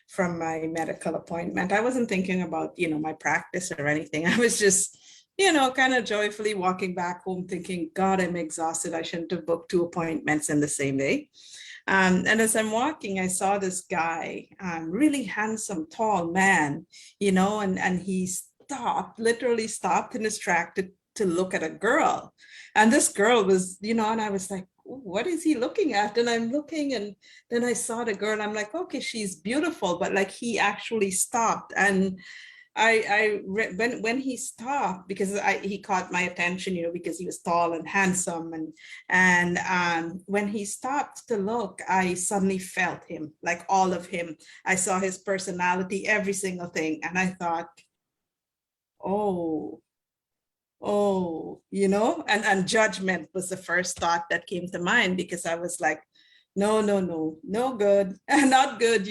from my medical appointment. I wasn't thinking about, my practice or anything. I was just, kind of joyfully walking back home thinking, God, I'm exhausted. I shouldn't have booked 2 appointments in the same day. And as I'm walking, I saw this guy, really handsome, tall man, and he literally stopped in his track to look at a girl. And this girl was, and I was like, what is he looking at? And I'm looking, and then I saw the girl. I'm like, okay, she's beautiful, but like he actually stopped. And when he stopped, because he caught my attention, because he was tall and handsome, and when he stopped to look, I suddenly felt him, like all of him. I saw his personality, every single thing, and I thought, oh, and judgment was the first thought that came to mind, because I was like, no good, not good,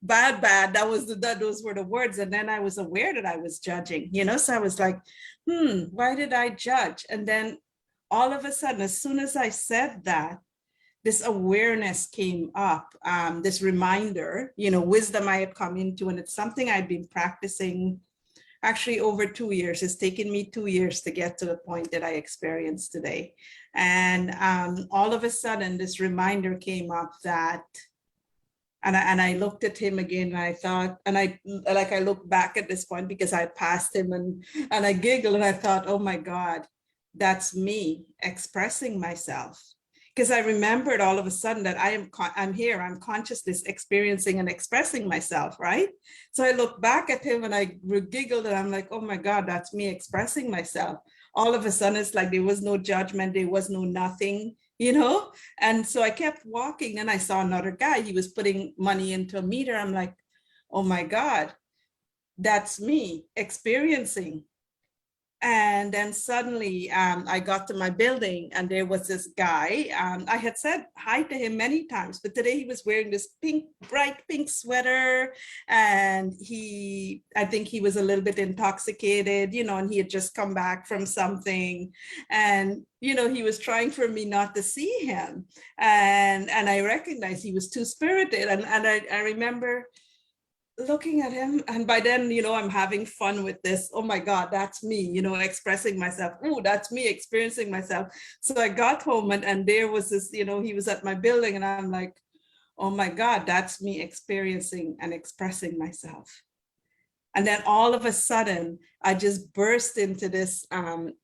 bad. Those were the words. And then I was aware that I was judging, so I was like, why did I judge? And then all of a sudden, as soon as I said that, this awareness came up, this reminder, wisdom I had come into, and it's something I'd been practicing actually over 2 years. It's taken me 2 years to get to the point that I experienced today. And all of a sudden, this reminder came up that, and I looked at him again, and I thought, and I looked back at this point because I passed him, and I giggled, and I thought, oh my God, that's me expressing myself. Because I remembered all of a sudden that I'm here, I'm consciousness experiencing and expressing myself, right? So I looked back at him and I giggled, and I'm like, oh my God, that's me expressing myself. all of a sudden it's like there was no judgment, there was no nothing, you know? And so I kept walking and I saw another guy, he was putting money into a meter. I'm like, oh my God, that's me experiencing. And then suddenly I got to my building and there was this guy. I had said hi to him many times, but today he was wearing this bright pink sweater. And I think he was a little bit intoxicated, you know, and he had just come back from something. And, you know, he was trying for me not to see him. And I recognized he was too spirited. And I remember looking at him, and by then, you know, I'm having fun with this. Oh my God, that's me, you know, expressing myself. Oh, that's me experiencing myself. So I got home and there was this, you know, he was at my building and I'm like, oh my God, that's me experiencing and expressing myself. And then all of a sudden, I just burst into this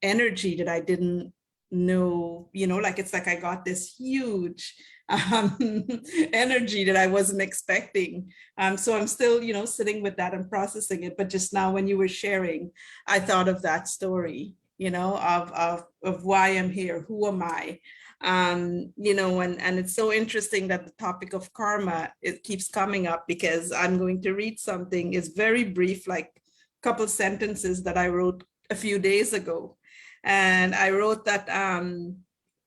energy that I didn't know, you know, like it's like I got this huge energy that I wasn't expecting. So I'm still, you know, sitting with that and processing it. But just now when you were sharing, I thought of that story, you know, of why I'm here, who am I? You know, and it's so interesting that the topic of karma, it keeps coming up because I'm going to read something. It's very brief, like a couple sentences that I wrote a few days ago. And I wrote that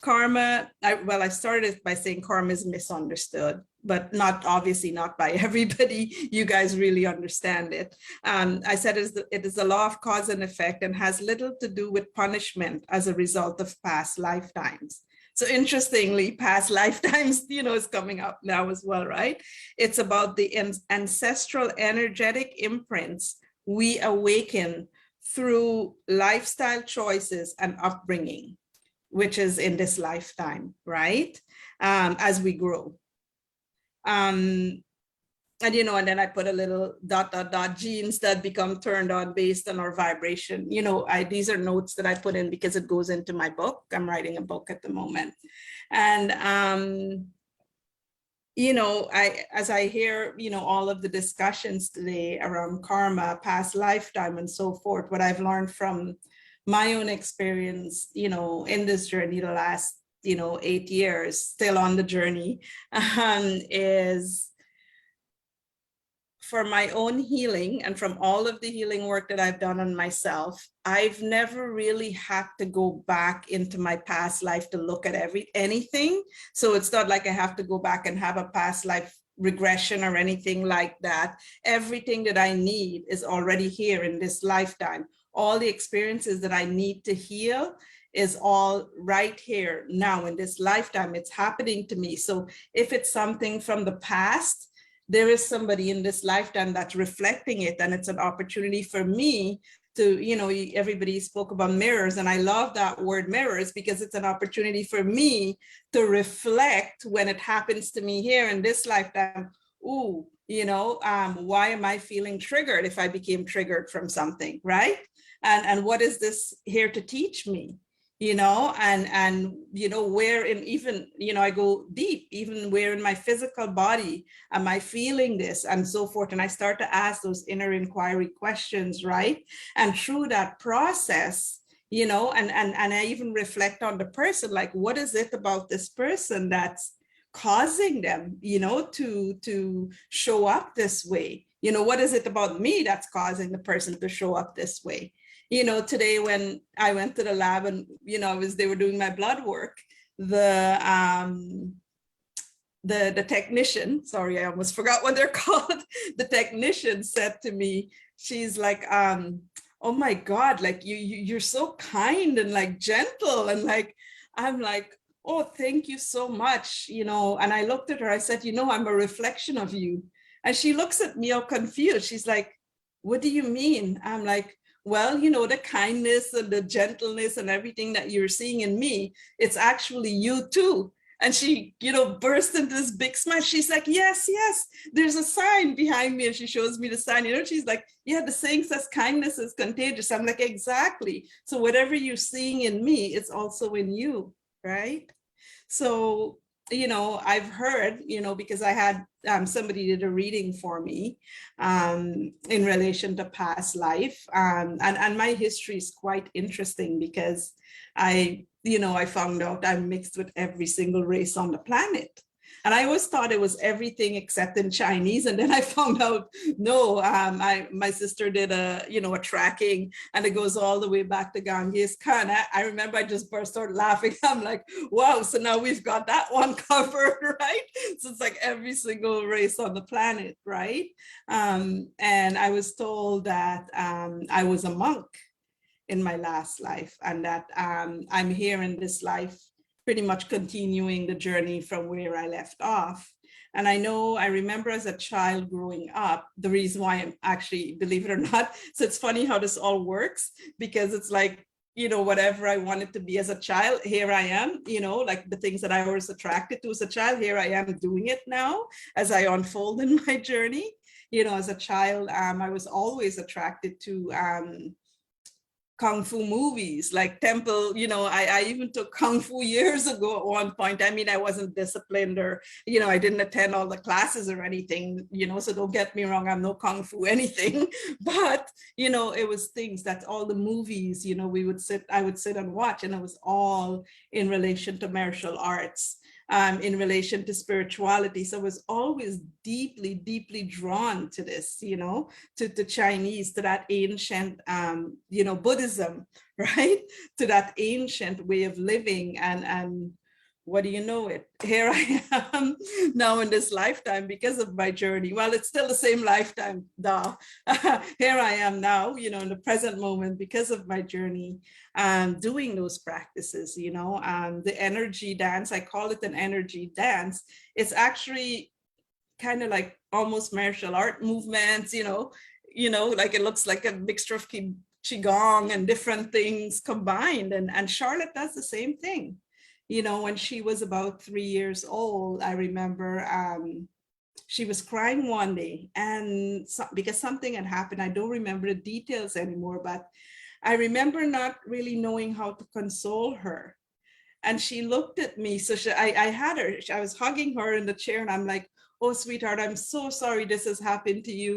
karma, I started by saying karma is misunderstood, but not obviously not by everybody. You guys really understand it. I said it is a law of cause and effect and has little to do with punishment as a result of past lifetimes. So interestingly, past lifetimes, you know, is coming up now as well, right? It's about the ancestral energetic imprints we awaken through lifestyle choices and upbringing, which is in this lifetime, right? As we grow. And, you know, and then I put a little ... genes that become turned on based on our vibration. You know, these are notes that I put in because it goes into my book. I'm writing a book at the moment. And, you know, as I hear, you know, all of the discussions today around karma, past lifetime and so forth, what I've learned from my own experience, you know, in this journey, the last, you know, 8 years, still on the journey, is for my own healing and from all of the healing work that I've done on myself, I've never really had to go back into my past life to look at anything. So it's not like I have to go back and have a past life regression or anything like that. Everything that I need is already here in this lifetime. All the experiences that I need to heal is all right here now in this lifetime. It's happening to me. So if it's something from the past, there is somebody in this lifetime that's reflecting it, and it's an opportunity for me to, you know, everybody spoke about mirrors, and I love that word mirrors because it's an opportunity for me to reflect when it happens to me here in this lifetime. Ooh, you know, why am I feeling triggered if I became triggered from something, right? And what is this here to teach me? You know, and you know, where in even, you know, I go deep, even where in my physical body am I feeling this and so forth. And I start to ask those inner inquiry questions, right? And through that process, you know, and I even reflect on the person, like, what is it about this person that's causing them, you know, to show up this way? You know, what is it about me that's causing the person to show up this way? You know, today when I went to the lab and, you know, they were doing my blood work, the technician, sorry, I almost forgot what they're called. The technician said to me, she's like, oh my God, like you're so kind and like gentle. And like, I'm like, oh, thank you so much. You know, and I looked at her, I said, you know, I'm a reflection of you. And she looks at me all confused. She's like, what do you mean? I'm like, well, you know, the kindness and the gentleness and everything that you're seeing in me, it's actually you too. And she, you know, burst into this big smile. She's like, yes, yes, there's a sign behind me. And she shows me the sign, you know, she's like, yeah, the saying says kindness is contagious. I'm like, exactly. So whatever you're seeing in me, it's also in you, right? So I've heard, because I had somebody did a reading for me in relation to past life. And my history is quite interesting because I found out I'm mixed with every single race on the planet. And I always thought it was everything except in Chinese. And then I found out, no, my sister did a tracking, and it goes all the way back to Genghis Khan. I remember I just burst out laughing. I'm like, wow, so now we've got that one covered, right? So it's like every single race on the planet, right? And I was told that I was a monk in my last life, and that I'm here in this life pretty much continuing the journey from where I left off. And I remember as a child growing up, the reason why I'm actually, believe it or not, so it's funny how this all works, because it's like, whatever I wanted to be as a child, here I am, like the things that I was attracted to as a child, here I am doing it now as I unfold in my journey. As a child, I was always attracted to Kung Fu movies, like Temple, I even took Kung Fu years ago at one point. I mean, I wasn't disciplined, or, I didn't attend all the classes or anything, so don't get me wrong, I'm no Kung Fu anything, but, it was things that all the movies, I would sit and watch, and it was all in relation to martial arts. In relation to spirituality. So I was always deeply, deeply drawn to this, to Chinese, to that ancient, Buddhism, right? To that ancient way of living. And what do you know it? Here I am now in this lifetime because of my journey. Well, it's still the same lifetime, duh. Here I am now, in the present moment because of my journey, doing those practices, the energy dance, I call it an energy dance. It's actually kind of like almost martial art movements, like it looks like a mixture of Qigong and different things combined. And Charlotte does the same thing. When she was about 3 years old, I remember she was crying one day, and because something had happened, I don't remember the details anymore, but I remember not really knowing how to console her. And she looked at me. So I had her, I was hugging her in the chair, and I'm like, oh, sweetheart, I'm so sorry this has happened to you.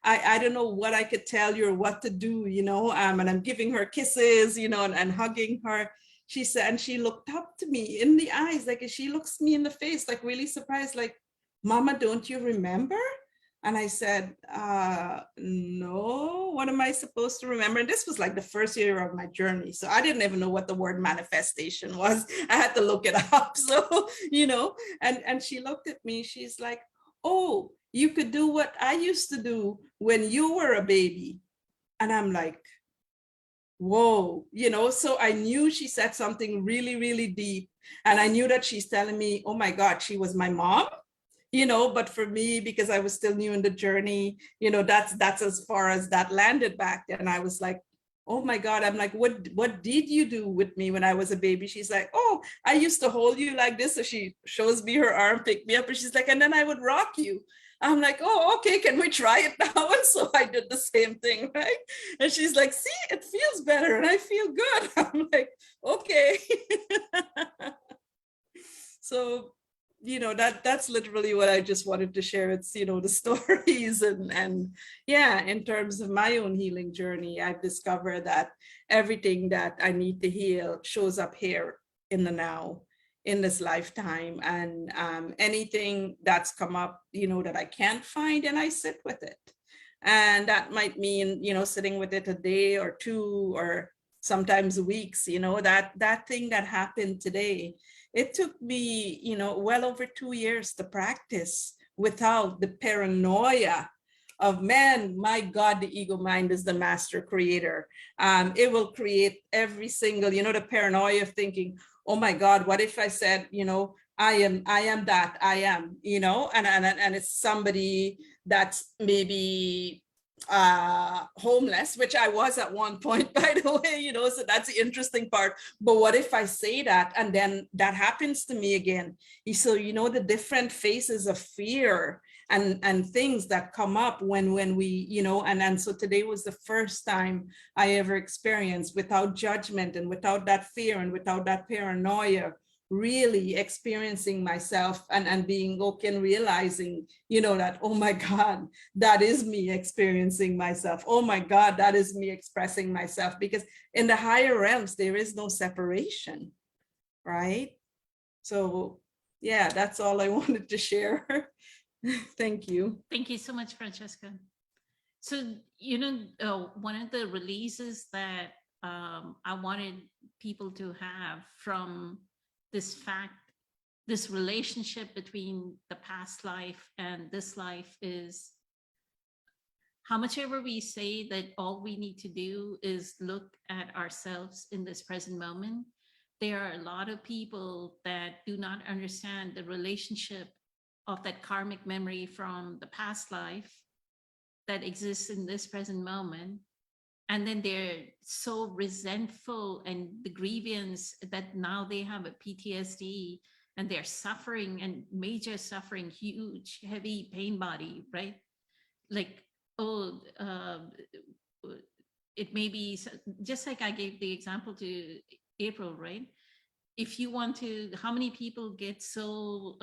I don't know what I could tell you or what to do, and I'm giving her kisses, and hugging her. She said, and she looked up to me in the eyes, like she looks me in the face, like really surprised, like, Mama, don't you remember? And I said, no, what am I supposed to remember? And this was like the first year of my journey. So I didn't even know what the word manifestation was. I had to look it up. So, and she looked at me, she's like, oh, you could do what I used to do when you were a baby. And I'm like, whoa, so I knew she said something really, really deep. And I knew that she's telling me, oh my God, she was my mom, but for me, because I was still new in the journey, that's as far as that landed back then. I was like, oh my God, I'm like, what did you do with me when I was a baby? She's like, oh, I used to hold you like this. So she shows me her arm, pick me up, and she's like, and then I would rock you. I'm like, oh, okay, can we try it now? And so I did the same thing, right? And she's like, see, it feels better and I feel good. I'm like, okay. So, that's literally what I just wanted to share. It's, the stories and yeah, in terms of my own healing journey, I've discovered that everything that I need to heal shows up here in the now, in this lifetime, and anything that's come up, that I can't find, and I sit with it. And that might mean, sitting with it a day or two, or sometimes weeks, that thing that happened today, it took me, well over 2 years to practice without the paranoia of, man, my God, the ego mind is the master creator. It will create every single, the paranoia of thinking, oh my God, what if I said, I am that, I am, and it's somebody that's maybe homeless, which I was at one point, by the way, so that's the interesting part. But what if I say that and then that happens to me again? So, the different phases of fear and things that come up when we, and so today was the first time I ever experienced, without judgment and without that fear and without that paranoia, really experiencing myself and being okay and realizing, you know, that, oh my God, that is me experiencing myself. Oh my God, that is me expressing myself. Because in the higher realms, there is no separation, right? So yeah, that's all I wanted to share. Thank you. Thank you so much, Francesca. So, one of the releases that I wanted people to have from this relationship between the past life and this life is how much ever we say that all we need to do is look at ourselves in this present moment, there are a lot of people that do not understand the relationship of that karmic memory from the past life that exists in this present moment. And then they're so resentful and the grievance that now they have a PTSD and they're suffering and major suffering, huge, heavy pain body, right? Like, it may be just like I gave the example to April, right? If you want to, how many people get so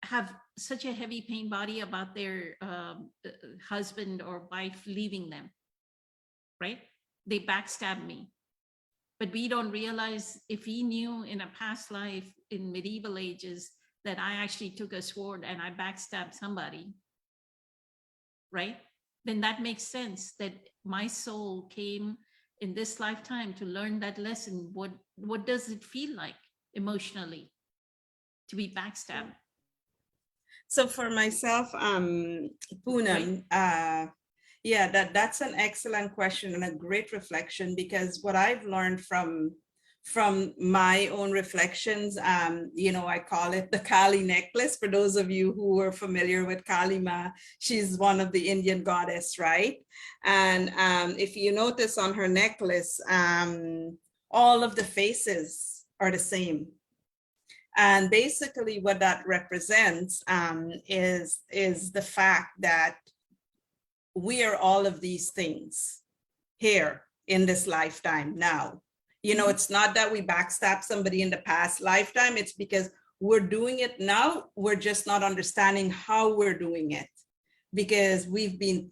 have such a heavy pain body about their husband or wife leaving them, right? They backstab me. But we don't realize if he knew in a past life in medieval ages that I actually took a sword and I backstabbed somebody, right? Then that makes sense that my soul came in this lifetime to learn that lesson. What does it feel like emotionally to be backstabbed? So for myself, Poonam, yeah, that's an excellent question and a great reflection, because what I've learned from my own reflections, I call it the Cali Necklace. For those of you who are familiar with Kali Ma, she's one of the Indian goddess, right? And if you notice on her necklace, all of the faces are the same. And basically what that represents is the fact that we are all of these things here in this lifetime now. It's not that we backstab somebody in the past lifetime. It's because we're doing it now. We're just not understanding how we're doing it, because we've been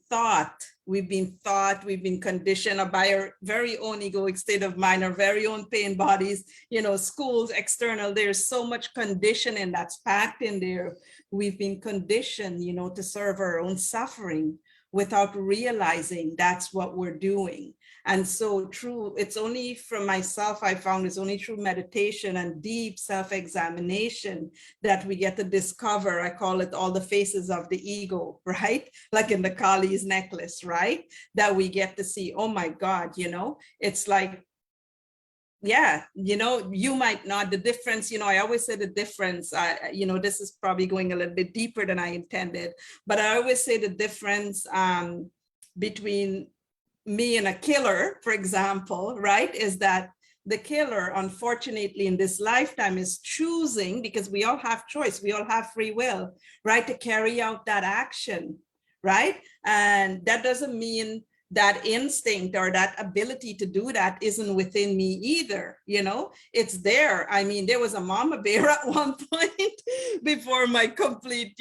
conditioned by our very own egoic state of mind, our very own pain bodies, schools, external. There's so much conditioning that's packed in there. We've been conditioned, to serve our own suffering without realizing that's what we're doing. And so it's only from myself, I found it's only through meditation and deep self-examination that we get to discover, I call it all the faces of the ego, right? Like in the Kali's necklace, right? That we get to see, oh my God, it's like, yeah, you might not, the difference, I always say the difference, this is probably going a little bit deeper than I intended, but I always say the difference between me and a killer, for example, right, is that the killer, unfortunately, in this lifetime is choosing, because we all have choice, we all have free will, right, to carry out that action, right? And that doesn't mean that instinct or that ability to do that isn't within me either, it's there. I mean, there was a mama bear at one point before my complete,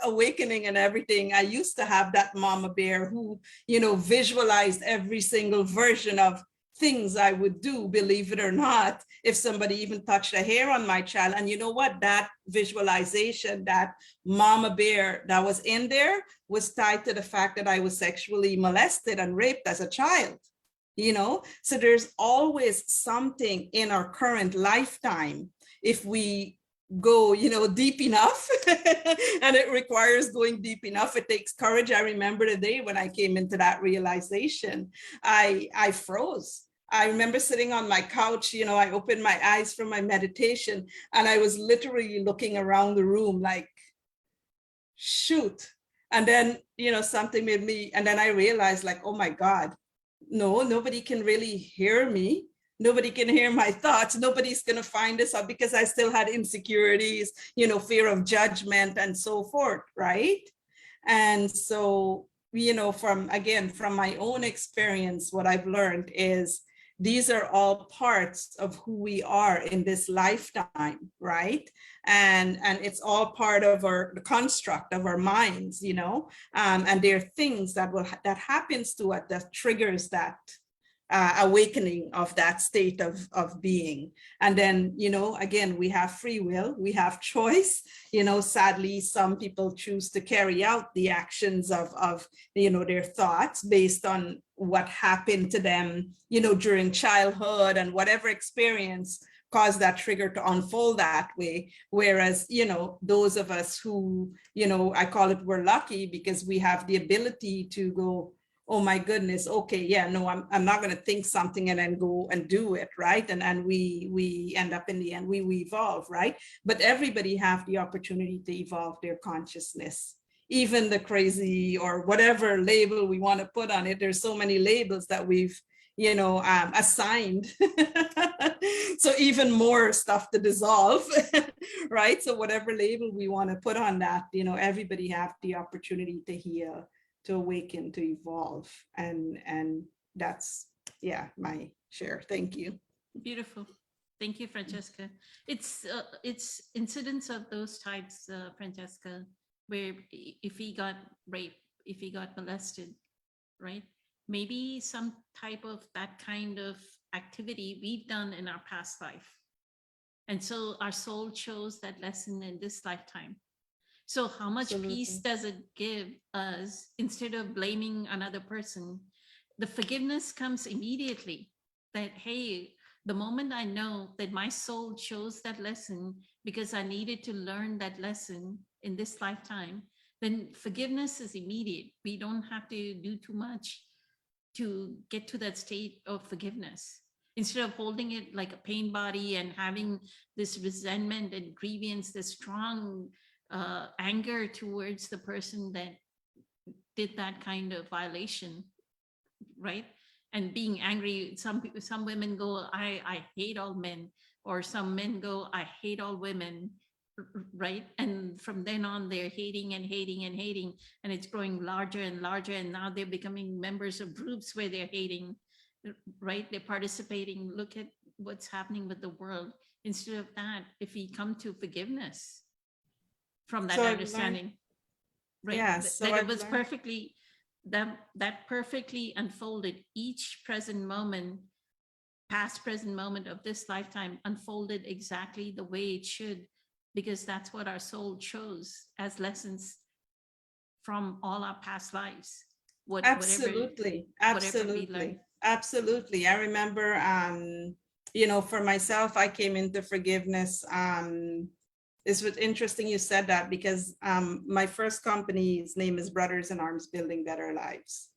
awakening and everything. I used to have that mama bear who, visualized every single version of things I would do, believe it or not, if somebody even touched a hair on my child. And you know what? That visualization, that mama bear that was in there was tied to the fact that I was sexually molested and raped as a child, So there's always something in our current lifetime, if we go, deep enough, and it requires going deep enough. It takes courage. I remember the day when I came into that realization, I froze. I remember sitting on my couch, I opened my eyes from my meditation, and I was literally looking around the room like, shoot. And then, something made me, and then I realized like, oh my God, no, nobody can really hear me. Nobody can hear my thoughts. Nobody's going to find this out, because I still had insecurities, fear of judgment and so forth, right? And so, from my own experience, what I've learned is these are all parts of who we are in this lifetime, right? And it's all part of the construct of our minds, you know, and there are things that happens to us that triggers that awakening of that state of being. And then, you know, again, we have free will, we have choice. You know, sadly, some people choose to carry out the actions of you know, their thoughts based on what happened to them, you know, during childhood, and whatever experience caused that trigger to unfold that way. Whereas, you know, those of us who, you know, I call it, we're lucky because we have the ability to go, oh my goodness, okay, yeah, no, I'm not going to think something and then go and do it, right? And we end up in the end, we evolve, right? But everybody have the opportunity to evolve their consciousness, even the crazy or whatever label we want to put on it. There's so many labels that we've, you know, assigned. So even more stuff to dissolve, right? So whatever label we want to put on that, you know, everybody have the opportunity to heal, to awaken, to evolve. And that's, yeah, my share. Thank you. Beautiful. Thank you, Francesca. It's incidents of those types, Francesca, where if he got raped, if he got molested, right? Maybe some type of that kind of activity we've done in our past life. And so our soul chose that lesson in this lifetime. So how much peace does it give us instead of blaming another person? The forgiveness comes immediately, that, hey, the moment I know that my soul chose that lesson because I needed to learn that lesson in this lifetime, then forgiveness is immediate. We don't have to do too much to get to that state of forgiveness. Instead of holding it like a pain body and having this resentment and grievance, this strong anger towards the person that did that kind of violation, right? And being angry, some women go, I hate all men, or some men go, I hate all women, right? And from then on, they're hating and hating and hating, and it's growing larger and larger. And now they're becoming members of groups where they're hating, right? They're participating. Look at what's happening with the world. Instead of that, if we come to forgiveness from that understanding, right? Yeah, That it was perfectly, that perfectly unfolded. Each present moment, past present moment of this lifetime unfolded exactly the way it should, because that's what our soul chose as lessons from all our past lives. Absolutely. I remember, you know, for myself, I came into forgiveness. It's interesting you said that, because my first company's name is Brothers in Arms Building Better Lives.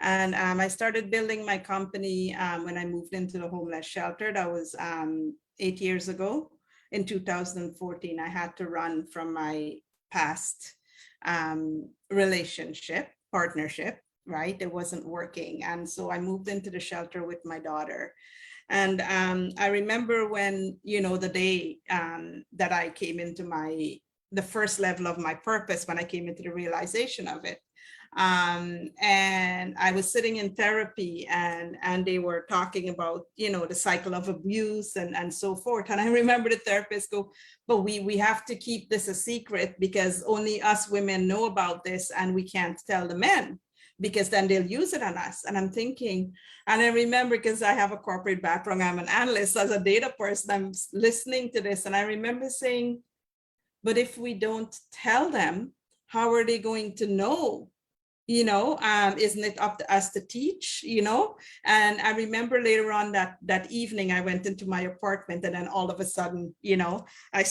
And I started building my company when I moved into the homeless shelter. That was 8 years ago. In 2014, I had to run from my past partnership, right? It wasn't working. And so I moved into the shelter with my daughter. And I remember when, you know, the day that I came into the first level of my purpose, when I came into the realization of it. And I was sitting in therapy, and they were talking about, you know, the cycle of abuse and so forth. And I remember the therapist go, but we have to keep this a secret, because only us women know about this, and we can't tell the men, because then they'll use it on us. And I'm thinking, and I remember, because I have a corporate background, I'm an analyst, as a data person, I'm listening to this, and I remember saying, but if we don't tell them, how are they going to know? You know, isn't it up to us to teach, you know? And I remember later on that evening, I went into my apartment, and then all of a sudden, you know, I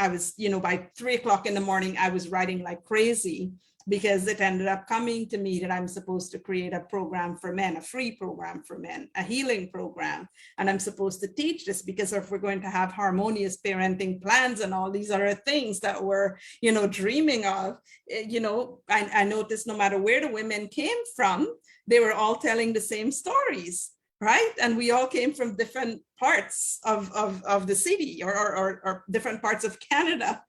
was, you know, by 3 o'clock in the morning, I was writing like crazy, because it ended up coming to me that I'm supposed to create a program for men, a free program for men, a healing program. And I'm supposed to teach this, because if we're going to have harmonious parenting plans and all these other things that we're, you know, dreaming of, you know, I noticed no matter where the women came from, they were all telling the same stories, right? And we all came from different parts of the city, or different parts of Canada,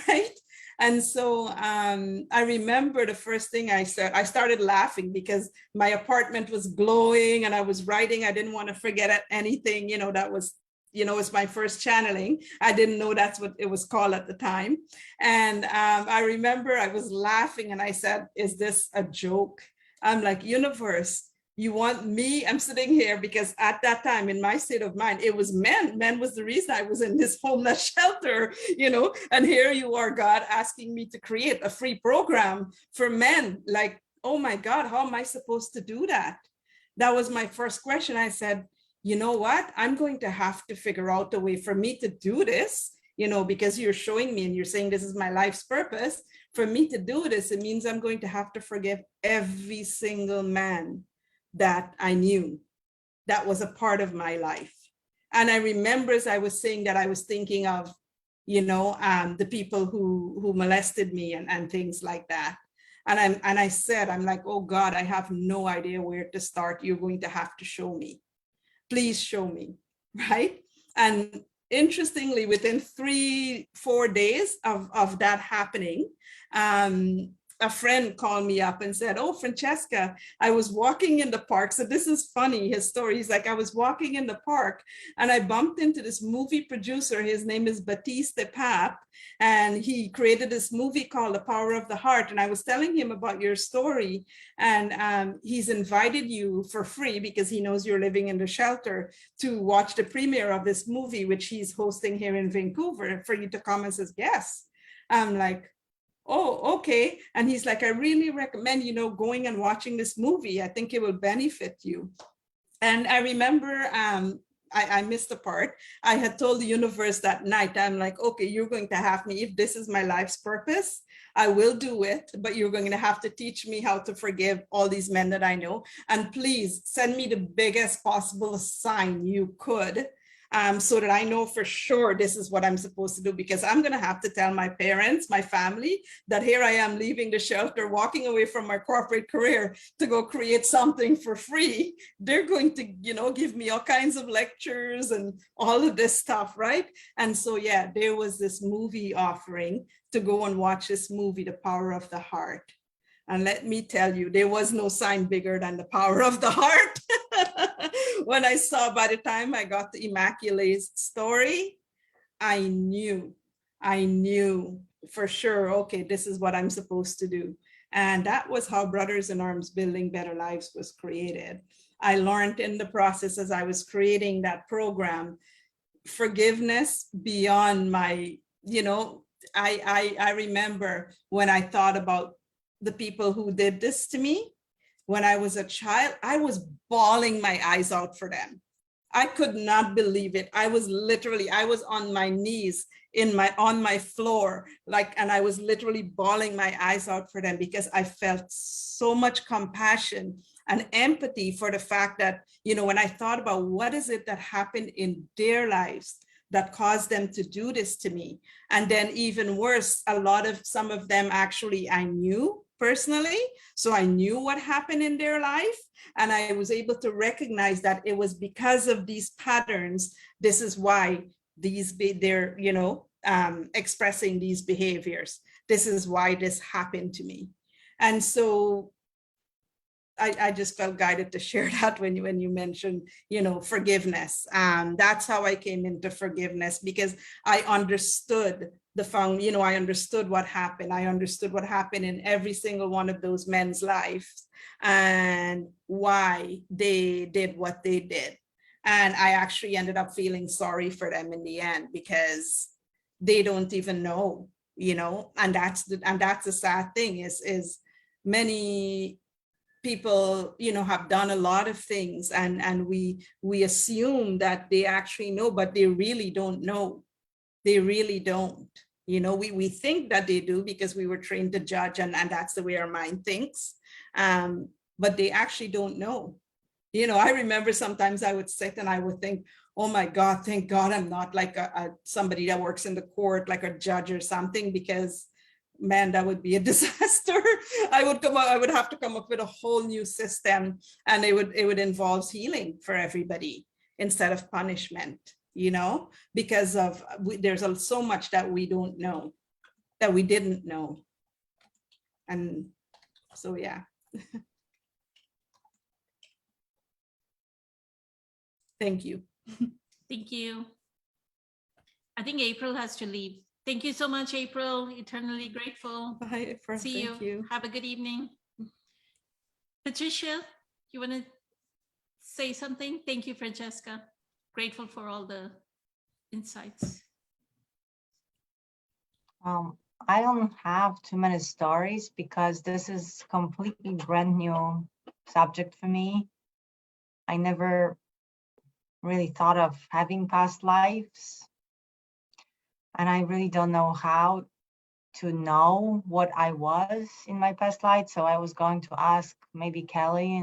right? And so I remember the first thing I said, I started laughing because my apartment was glowing and I was writing. I didn't want to forget anything, that was, it's my first channeling. I didn't know that's what it was called at the time. And I remember I was laughing and I said, is this a joke? I'm like, universe, you want me? I'm sitting here because at that time in my state of mind, it was men. Men was the reason I was in this homeless shelter, and here you are, God, asking me to create a free program for men. Like, oh my God, how am I supposed to do that? That was my first question. I said, you know what? I'm going to have to figure out a way for me to do this, because you're showing me and you're saying this is my life's purpose. For me to do this, it means I'm going to have to forgive every single man that I knew that was a part of my life. And I remember as I was saying that, I was thinking of, the people who molested me and things like that. And I said, I'm like, oh God, I have no idea where to start. You're going to have to show me. Please show me, right? And interestingly, within 3-4 days of that happening, a friend called me up and said, oh, Francesca, I was walking in the park. So this is funny, his story. He's like, I was walking in the park and I bumped into this movie producer. His name is Batiste Pap, and he created this movie called The Power of the Heart. And I was telling him about your story, and he's invited you for free because he knows you're living in the shelter to watch the premiere of this movie, which he's hosting here in Vancouver, for you to come as his guest. I'm like, oh, okay. And he's like, I really recommend, going and watching this movie. I think it will benefit you. And I remember, I missed a part. I had told the universe that night, I'm like, okay, you're going to have me, if this is my life's purpose, I will do it, but you're going to have to teach me how to forgive all these men that I know. And please send me the biggest possible sign you could, so that I know for sure this is what I'm supposed to do, because I'm going to have to tell my parents, my family, that here I am leaving the shelter, walking away from my corporate career to go create something for free. They're going to, give me all kinds of lectures and all of this stuff, right? And so, yeah, there was this movie offering to go and watch this movie, The Power of the Heart. And let me tell you, there was no sign bigger than the power of the heart. When I saw, by the time I got to Immaculate's story, I knew for sure, okay, this is what I'm supposed to do. And that was how Brothers in Arms Building Better Lives was created. I learned in the process as I was creating that program, forgiveness beyond my, I remember when I thought about the people who did this to me when I was a child, I was bawling my eyes out for them. I could not believe it. I was on my knees on my floor, and I was literally bawling my eyes out for them because I felt so much compassion and empathy for the fact that, when I thought about what is it that happened in their lives that caused them to do this to me. And then even worse, some of them actually I knew personally. So I knew what happened in their life. And I was able to recognize that it was because of these patterns. This is why they're, expressing these behaviors. This is why this happened to me. And so I just felt guided to share that when you mentioned, forgiveness. That's how I came into forgiveness, because I understood I understood what happened. I understood what happened in every single one of those men's lives and why they did what they did. And I actually ended up feeling sorry for them in the end, because they don't even know, and that's the sad thing is many people, have done a lot of things and we assume that they actually know, but they really don't know. They really don't. We think that they do because we were trained to judge and that's the way our mind thinks. But they actually don't know. I remember sometimes I would sit and I would think, oh my God, thank God I'm not like somebody that works in the court, like a judge or something, because man, that would be a disaster. I would have to come up with a whole new system, and it would involve healing for everybody instead of punishment, because there's so much that we don't know. that we didn't know. And so, yeah. Thank you. Thank you. I think April has to leave. Thank you so much, April. Eternally grateful. Bye. See Thank you. you. Have a good evening. Patricia, you want to say something? Thank you, Francesca. Grateful for all the insights. I don't have too many stories because this is completely brand new subject for me. I never really thought of having past lives. And I really don't know how to know what I was in my past life. So I was going to ask maybe Kelly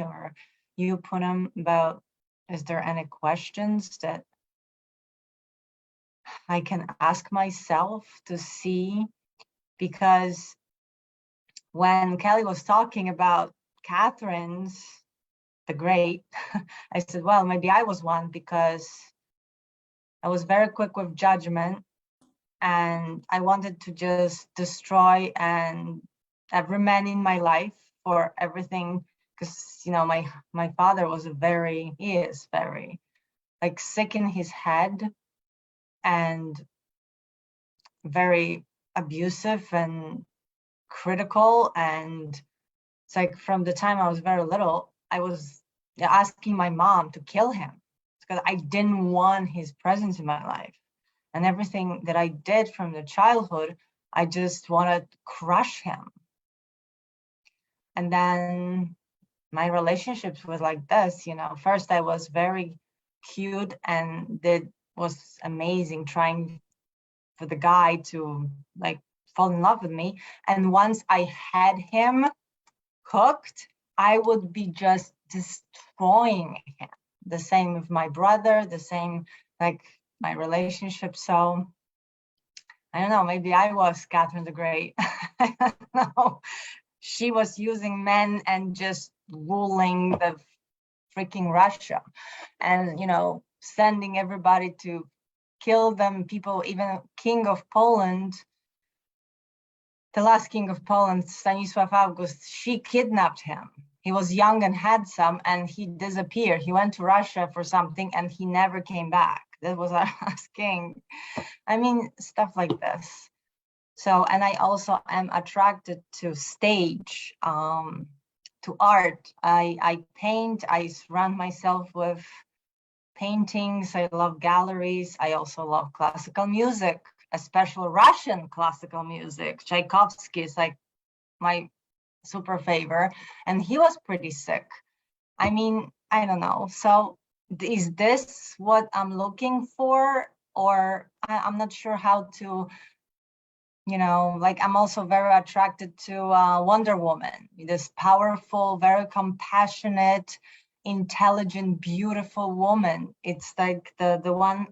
or you, Poonam, about is there any questions that I can ask myself to see? Because when Kelly was talking about Catherine's the Great, I said, well, maybe I was one because I was very quick with judgment and I wanted to just destroy and every man in my life for everything. Because, you know, my father was he is very like sick in his head and very abusive and critical. And it's like from the time I was very little, I was asking my mom to kill him because I didn't want his presence in my life. And everything that I did from the childhood, I just wanted to crush him. And then my relationships was like this, you know, first I was very cute and it was amazing trying for the guy to like fall in love with me. And once I had him hooked, I would be just destroying him. The same with my brother, the same like my relationship. So I don't know, maybe I was Catherine the Great. I don't know. She was using men and just ruling the freaking Russia and, you know, sending everybody to kill them, people, even King of Poland, the last King of Poland, Stanisław August, she kidnapped him. He was young and handsome and he disappeared. He went to Russia for something and he never came back. That was our last king. I mean, stuff like this. So, and I also am attracted to stage, to art. I paint, I surround myself with paintings. I love galleries. I also love classical music, especially Russian classical music. Tchaikovsky is like my super favorite. And he was pretty sick. I mean, I don't know. So is this what I'm looking for? Or I'm not sure how to, you know, like I'm also very attracted to Wonder Woman, this powerful, very compassionate, intelligent, beautiful woman. It's like the one,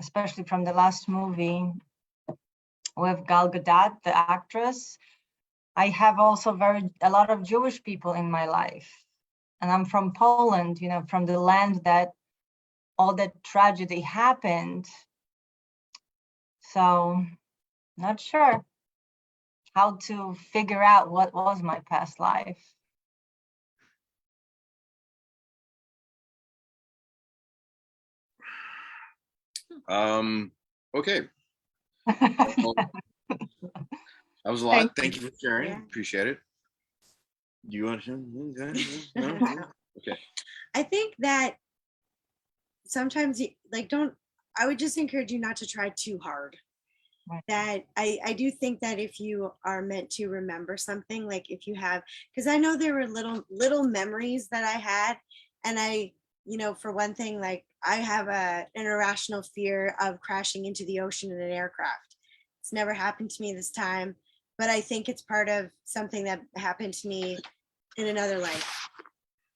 especially from the last movie with Gal Gadot, the actress. I have also a lot of Jewish people in my life. And I'm from Poland, you know, from the land that all that tragedy happened. So not sure how to figure out what was my past life. Okay. Well, that was a lot. Thank you for sharing. Yeah. Appreciate it. Do you want to? No? Okay. I think that sometimes I would just encourage you not to try too hard. Right. That I do think that if you are meant to remember something, like if you have, because I know there were little memories that I had, and I, you know, for one thing, like I have an irrational fear of crashing into the ocean in an aircraft. It's never happened to me this time, but I think it's part of something that happened to me in another life.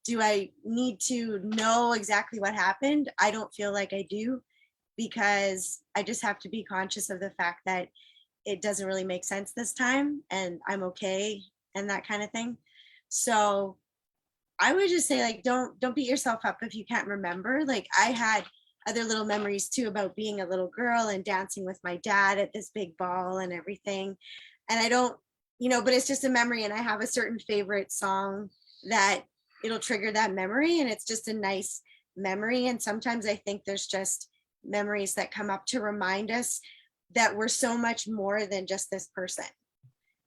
Do I need to know exactly what happened? I don't feel like I do, because I just have to be conscious of the fact that it doesn't really make sense this time and I'm okay and that kind of thing. So I would just say, like, don't beat yourself up if you can't remember. Like I had other little memories too about being a little girl and dancing with my dad at this big ball and everything. And I don't, but it's just a memory, and I have a certain favorite song that it'll trigger that memory, and it's just a nice memory. And sometimes I think there's just memories that come up to remind us that we're so much more than just this person,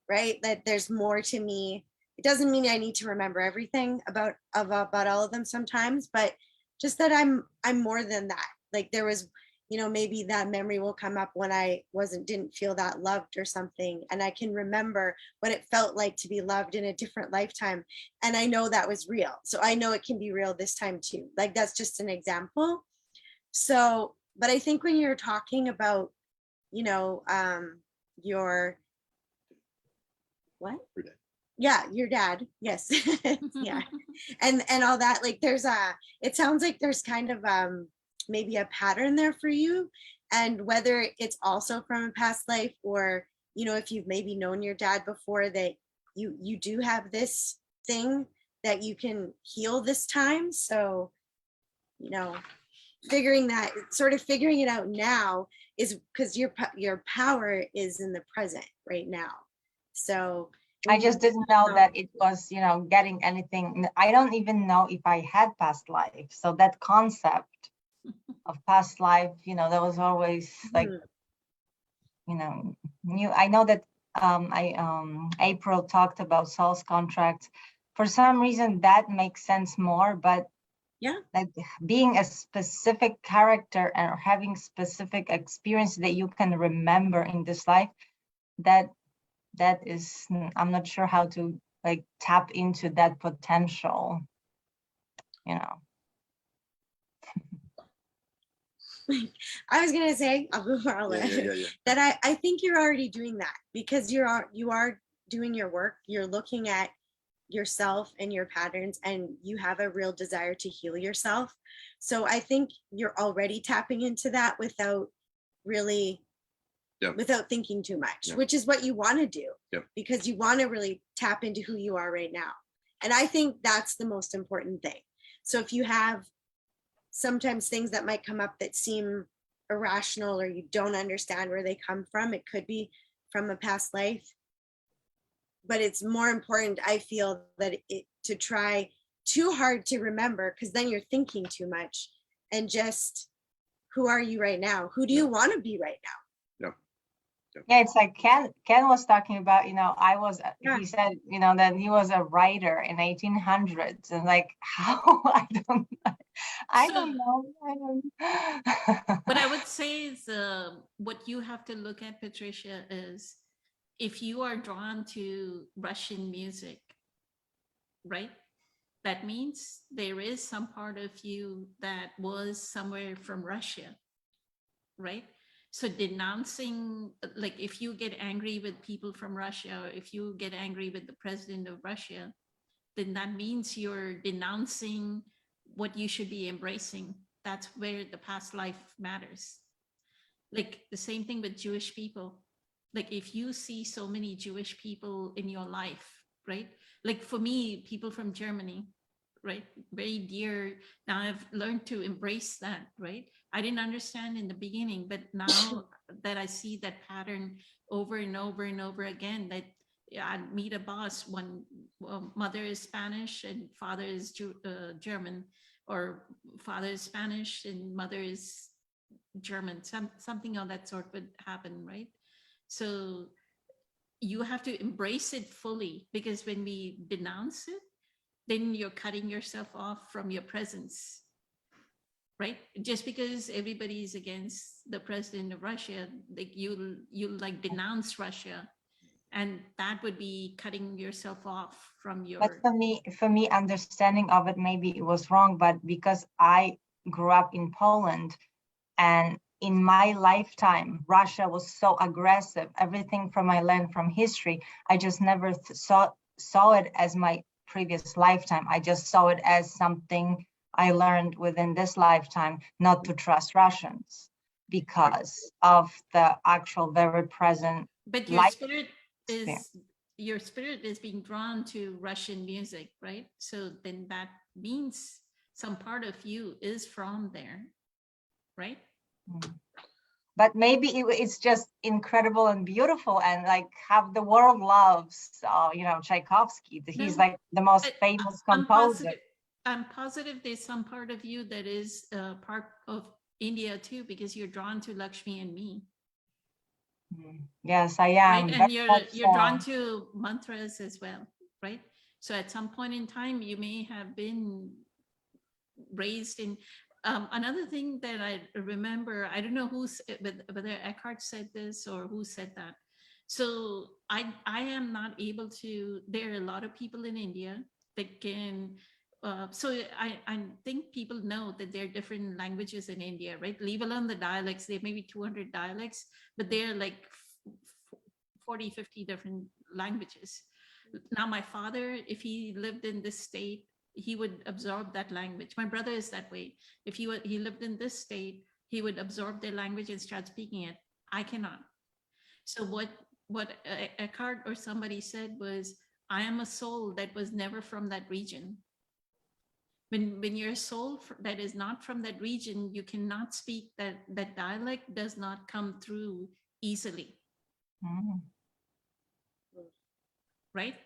right? That there's more to me. It doesn't mean I need to remember everything about all of them sometimes, but just that I'm more than that. Like there was, maybe that memory will come up when I didn't feel that loved or something. And I can remember what it felt like to be loved in a different lifetime. And I know that was real. So I know it can be real this time too. Like that's just an example. So, but I think when you're talking about, your, what? Your dad. Yeah, your dad. Yes. Yeah. And all that, like it sounds like there's kind of maybe a pattern there for you, and whether it's also from a past life, or if you've maybe known your dad before, that you do have this thing that you can heal this time. So figuring it out now is because your power is in the present right now. So I just didn't know that it was, getting anything. I don't even know if I had past life. So that concept of past life, that was always like, new. I know that April talked about soul's contract. For some reason that makes sense more, but yeah, like being a specific character and having specific experience that you can remember in this life, that is, I'm not sure how to like tap into that potential, I was gonna say that I think you're already doing that, because you are doing your work. You're looking at yourself and your patterns, and you have a real desire to heal yourself. So I think you're already tapping into that without really without thinking too much, which is what you want to do, because you want to really tap into who you are right now. And I think that's the most important thing. So if you have sometimes things that might come up that seem irrational, or you don't understand where they come from, it could be from a past life. But it's more important, I feel, that to try too hard to remember, because then you're thinking too much, and just who are you right now? Who do you want to be right now? Yeah, it's like Ken was talking about, he said, that he was a writer in 1800s, and like, how? I don't know. What I would say is what you have to look at, Patricia, is if you are drawn to Russian music, right? That means there is some part of you that was somewhere from Russia, right? So denouncing, like if you get angry with people from Russia, or if you get angry with the president of Russia, then that means you're denouncing what you should be embracing. That's where the past life matters. Like the same thing with Jewish people. Like if you see so many Jewish people in your life, right? Like for me, people from Germany, right? Very dear. Now I've learned to embrace that, right? I didn't understand in the beginning, but now that I see that pattern over and over and over again, that I'd meet a boss when mother is Spanish and father is German, or father is Spanish and mother is German, something of that sort would happen, right? So you have to embrace it fully, because when we denounce it, then you're cutting yourself off from your presence, right? Just because everybody is against the president of Russia, like you like denounce Russia, and that would be cutting yourself off from your. But for me, understanding of it, maybe it was wrong, but because I grew up in Poland, and in my lifetime, Russia was so aggressive, everything from my land, from history, I just never saw it as my previous lifetime. I just saw it as something I learned within this lifetime, not to trust Russians because of the actual very present. But your spirit is being drawn to Russian music, right? So then that means some part of you is from there. right? Mm. But maybe it's just incredible and beautiful, and like half the world loves, Tchaikovsky. He's No, like the most I- famous I'm composer. positive. I'm positive there's some part of you that is part of India too, because you're drawn to Lakshmi and me, Yes, I right? am. And Very much you're drawn so. to mantras as well, right? So at some point in time, you may have been raised in. Another thing that I remember, I don't know whether Eckhart said this or who said that. So I am not able to. There are a lot of people in India that can. So I think people know that there are different languages in India, right? Leave alone the dialects. There may be 200 dialects, but they're like 40, 50 different languages. Now, my father, if he lived in this state, he would absorb that language. My brother is that way. If he lived in this state, he would absorb their language and start speaking it. I cannot. So what Eckhart or somebody said was, I am a soul that was never from that region. When you're a soul that is not from that region, you cannot speak that dialect does not come through easily. Mm. Right?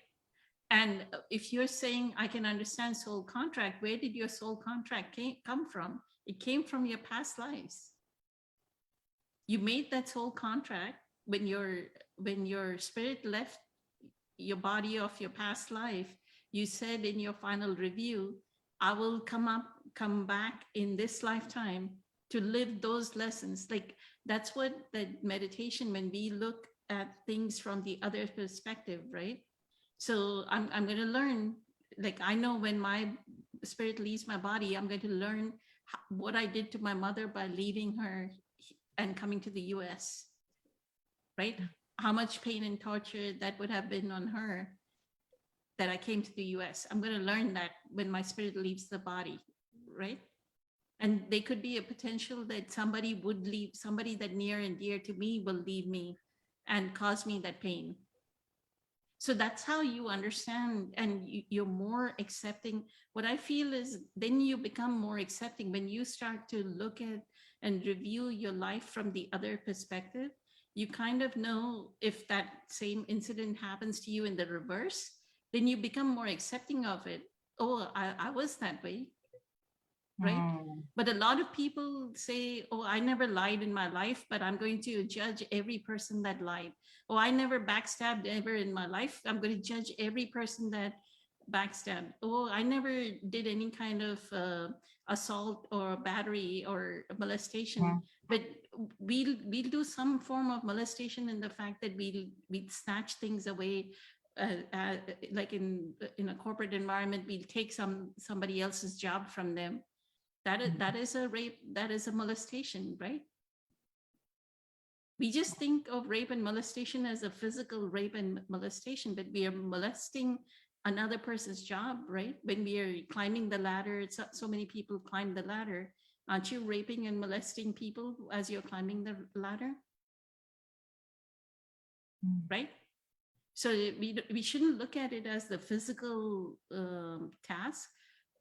And if you're saying, I can understand soul contract, where did your soul contract come from? It came from your past lives. You made that soul contract when your spirit left your body of your past life. You said in your final review, I will come back in this lifetime to live those lessons. Like that's what the meditation, when we look at things from the other perspective, right? So I'm going to learn, like I know when my spirit leaves my body, I'm going to learn what I did to my mother by leaving her and coming to the US, right? How much pain and torture that would have been on her that I came to the US. I'm going to learn that when my spirit leaves the body, right? And there could be a potential that somebody would leave, somebody that near and dear to me will leave me and cause me that pain. So that's how you understand, and you're more accepting. What I feel is then you become more accepting when you start to look at and review your life from the other perspective. You kind of know if that same incident happens to you in the reverse, then you become more accepting of it. Oh, I was that way. Right? But a lot of people say, oh, I never lied in my life, but I'm going to judge every person that lied. Oh, I never backstabbed ever in my life. I'm going to judge every person that backstabbed. Oh, I never did any kind of assault or battery or molestation. But we'll do some form of molestation in the fact that we snatch things away. Like in a corporate environment, we'll take somebody else's job from them. That is a rape, that is a molestation, right? We just think of rape and molestation as a physical rape and molestation, but we are molesting another person's job, right? When we are climbing the ladder, so many people climb the ladder. Aren't you raping and molesting people as you're climbing the ladder? Right? So we shouldn't look at it as the physical task.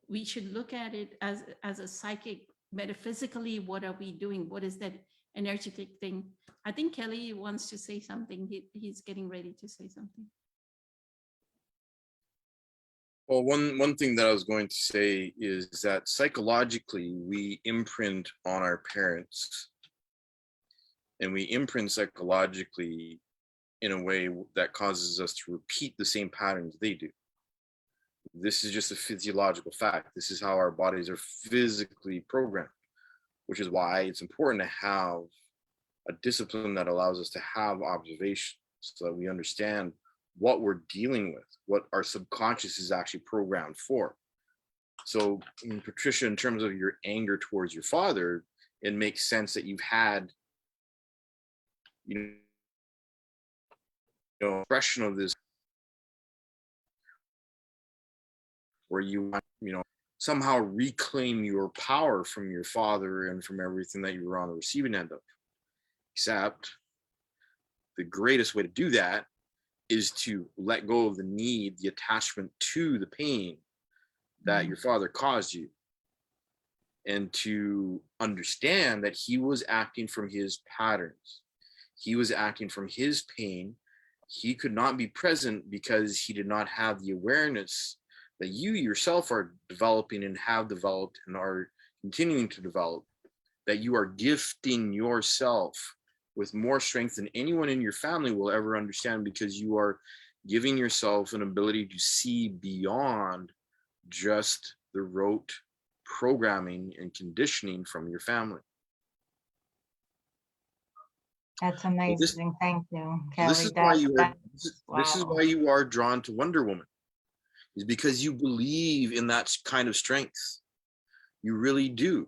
We should look at it as a psychic, metaphysically, what are we doing? What is that energetic thing? I think Kelly wants to say something. He's getting ready to say something. Well, one thing that I was going to say is that psychologically, we imprint on our parents, and we imprint psychologically in a way that causes us to repeat the same patterns they do. This is just a physiological fact. This is how our bodies are physically programmed, which is why it's important to have a discipline that allows us to have observation so that we understand what we're dealing with, what our subconscious is actually programmed for. So, Patricia, in terms of your anger towards your father, it makes sense that you've had, expression of this where you want, somehow reclaim your power from your father and from everything that you were on the receiving end of. Except the greatest way to do that is to let go of the need, the attachment to the pain that your father caused you. and to understand that he was acting from his patterns. He was acting from his pain. He could not be present because he did not have the awareness that you yourself are developing and have developed and are continuing to develop, that you are gifting yourself with more strength than anyone in your family will ever understand, because you are giving yourself an ability to see beyond just the rote programming and conditioning from your family. That's amazing. Thank you, Kelly. This is why you are. Wow. This is why you are drawn to Wonder Woman, is because you believe in that kind of strength. You really do.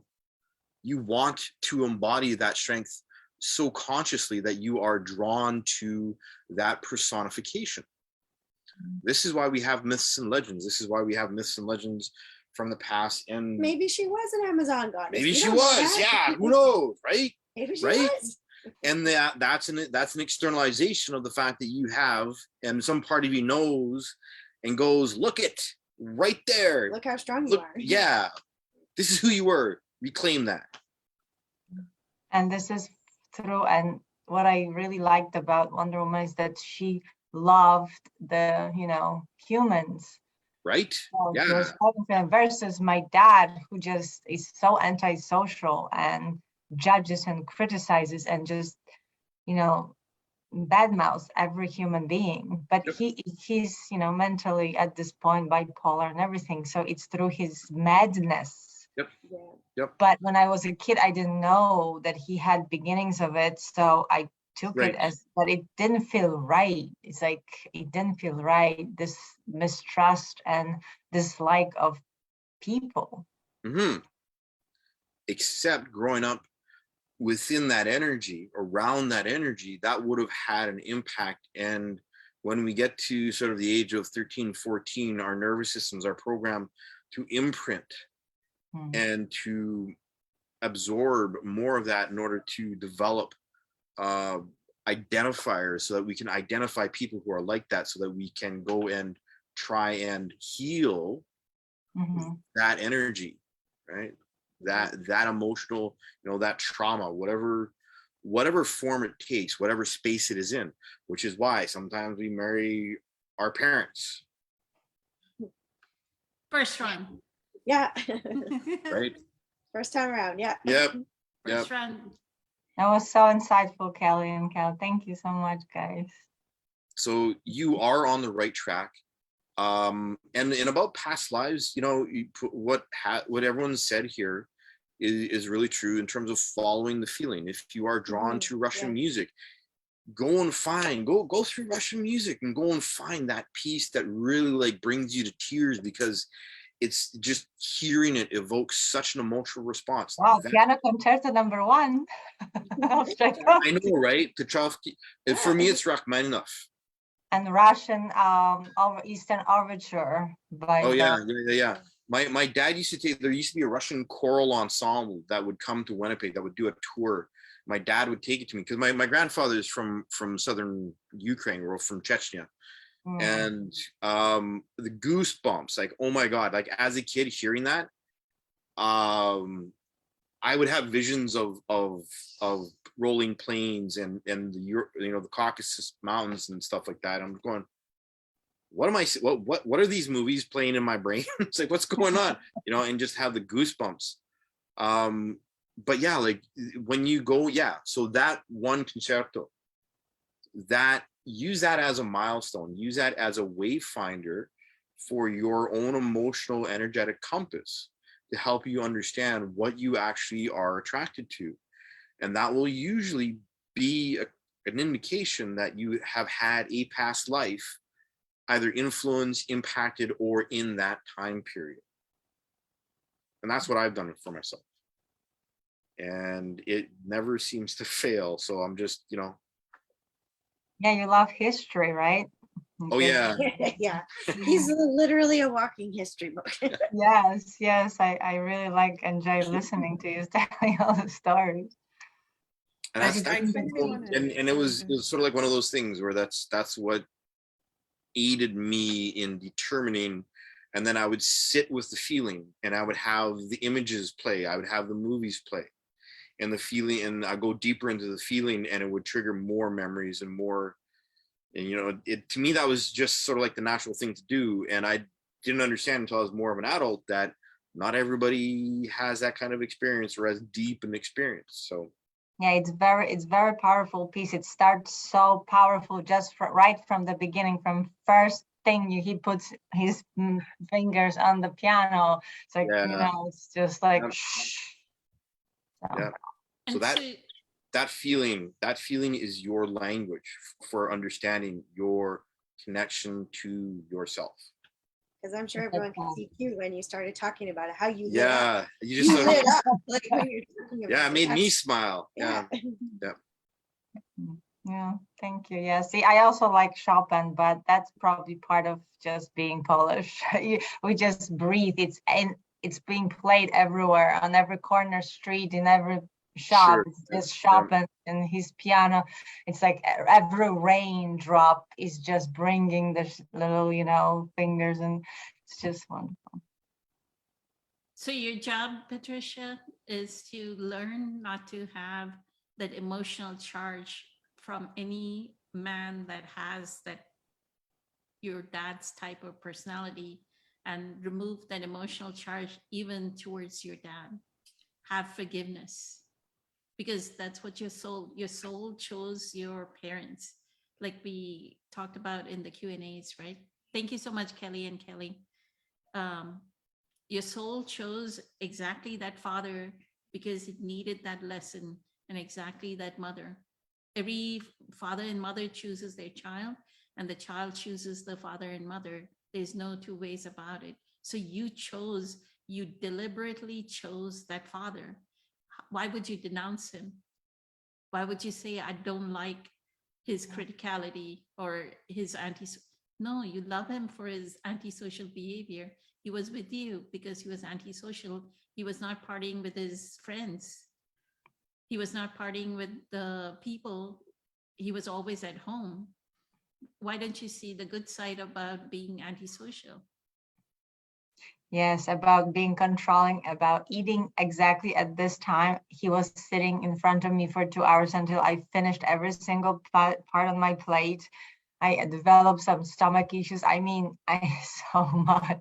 You want to embody that strength so consciously that you are drawn to that personification. This is why we have myths and legends. This is why we have myths and legends from the past. And Maybe she was an Amazon goddess. maybe We she don't know was. that. Yeah, who knows, right? Maybe she Right? was. And that's an externalization of the fact that you have, and some part of you knows and goes, look it right there. Look how strong you Look, are. yeah, this is who you were. Reclaim that. And this is true. And what I really liked about Wonder Woman is that she loved the, humans. Right? So Yeah. there's something versus my dad, who just is so antisocial and judges and criticizes and just, badmouths every human being. But Yep. he's, mentally at this point bipolar and everything. So it's through his madness. Yeah. But when I was a kid, I didn't know that he had beginnings of it. So I took Right. it as, but it didn't feel right. It's like, it didn't feel right. This mistrust and dislike of people. Mm-hmm. Except growing up within that energy, around that energy, that would have had an impact. And when we get to sort of the age of 13, 14, our nervous systems are programmed to imprint and to absorb more of that in order to develop identifiers, so that we can identify people who are like that, so that we can go and try and heal that energy, right? That emotional, that trauma, whatever form it takes, whatever space it is in, which is why sometimes we marry our parents. First run. Yeah. Right? First time around. Yeah. Yep. First run. That was so insightful, Kelly and Cal. Thank you so much, guys. So you are on the right track. And about past lives, what everyone said here is really true in terms of following the feeling. If you are drawn to Russian music, go and go through Russian music and go and find that piece that really brings you to tears, because it's just hearing it evokes such an emotional response. Wow, piano concerto number 1. I know, right? Petrovsky. For me, it's Rachmaninoff. And Russian Eastern Overture by yeah. My dad used to there used to be a Russian choral ensemble that would come to Winnipeg, that would do a tour. My dad would take it to me, because my grandfather is from southern Ukraine, or from Chechnya. And the goosebumps, oh my God, as a kid hearing that, I would have visions of rolling plains and the Caucasus Mountains and stuff like that. I'm going, what are these movies playing in my brain? It's what's going on, and just have the goosebumps. But yeah, when you go, so that one concerto, that use that as a milestone, use that as a wayfinder for your own emotional energetic compass, to help you understand what you actually are attracted to. And that will usually be an indication that you have had a past life, either influenced, impacted, or in that time period. And that's what I've done for myself. And it never seems to fail. So I'm just, Yeah, you love history, right? Oh yeah. Yeah. He's literally a walking history book. Yes. I really enjoy listening to you telling all the stories. And I it was sort of like one of those things where that's what aided me in determining And then I would sit with the feeling, and I would have the images play. I would have the movies play, and the feeling, and I go deeper into the feeling, and it would trigger more memories and more. And you know, it to me that was just sort of like the natural thing to do. And I didn't understand until I was more of an adult that not everybody has that kind of experience or as deep an experience. So Yeah, it's very powerful piece. It starts so powerful just right from the beginning, from first thing he puts his fingers on the piano. It's like, yeah, you know, it's just like, yeah. so. Yeah. So And that feeling is your language for understanding your connection to yourself. Because I'm sure everyone can see you when you started talking about it, how you lit up. Yeah, you You just lit up like when you're talking about yeah, it made me That's- smile. Yeah. Yeah, thank you. Yeah, see, I also like Chopin, but that's probably part of just being Polish. We just breathe. It's being played everywhere, on every corner street, in every shop. Sure. It's just Yeah. Chopin and his piano. It's like every raindrop is just bringing this little, you know, fingers, and it's just wonderful. so your job, Patricia, is to learn not to have that emotional charge from any man that has that your dad's type of personality, and remove that emotional charge even towards your dad. Have forgiveness, because that's what your soul chose your parents, like we talked about in the Q&As, right? Thank you so much, Kelly and Kelly. Your soul chose exactly that father because it needed that lesson, and exactly that mother. Every father and mother chooses their child, and the child chooses the father and mother. There's no two ways about it. So you deliberately chose that father. Why would you denounce him? Why would you say, I don't like his criticality or his no, you love him for his antisocial behavior. He was with you because he was antisocial. He was not partying with his friends. He was not partying with the people. He was always at home. Why don't you see the good side about being antisocial? Yes, about being controlling, about eating exactly at this time. He was sitting in front of me for 2 hours until I finished every single part on my plate. I developed some stomach issues. I mean, so much.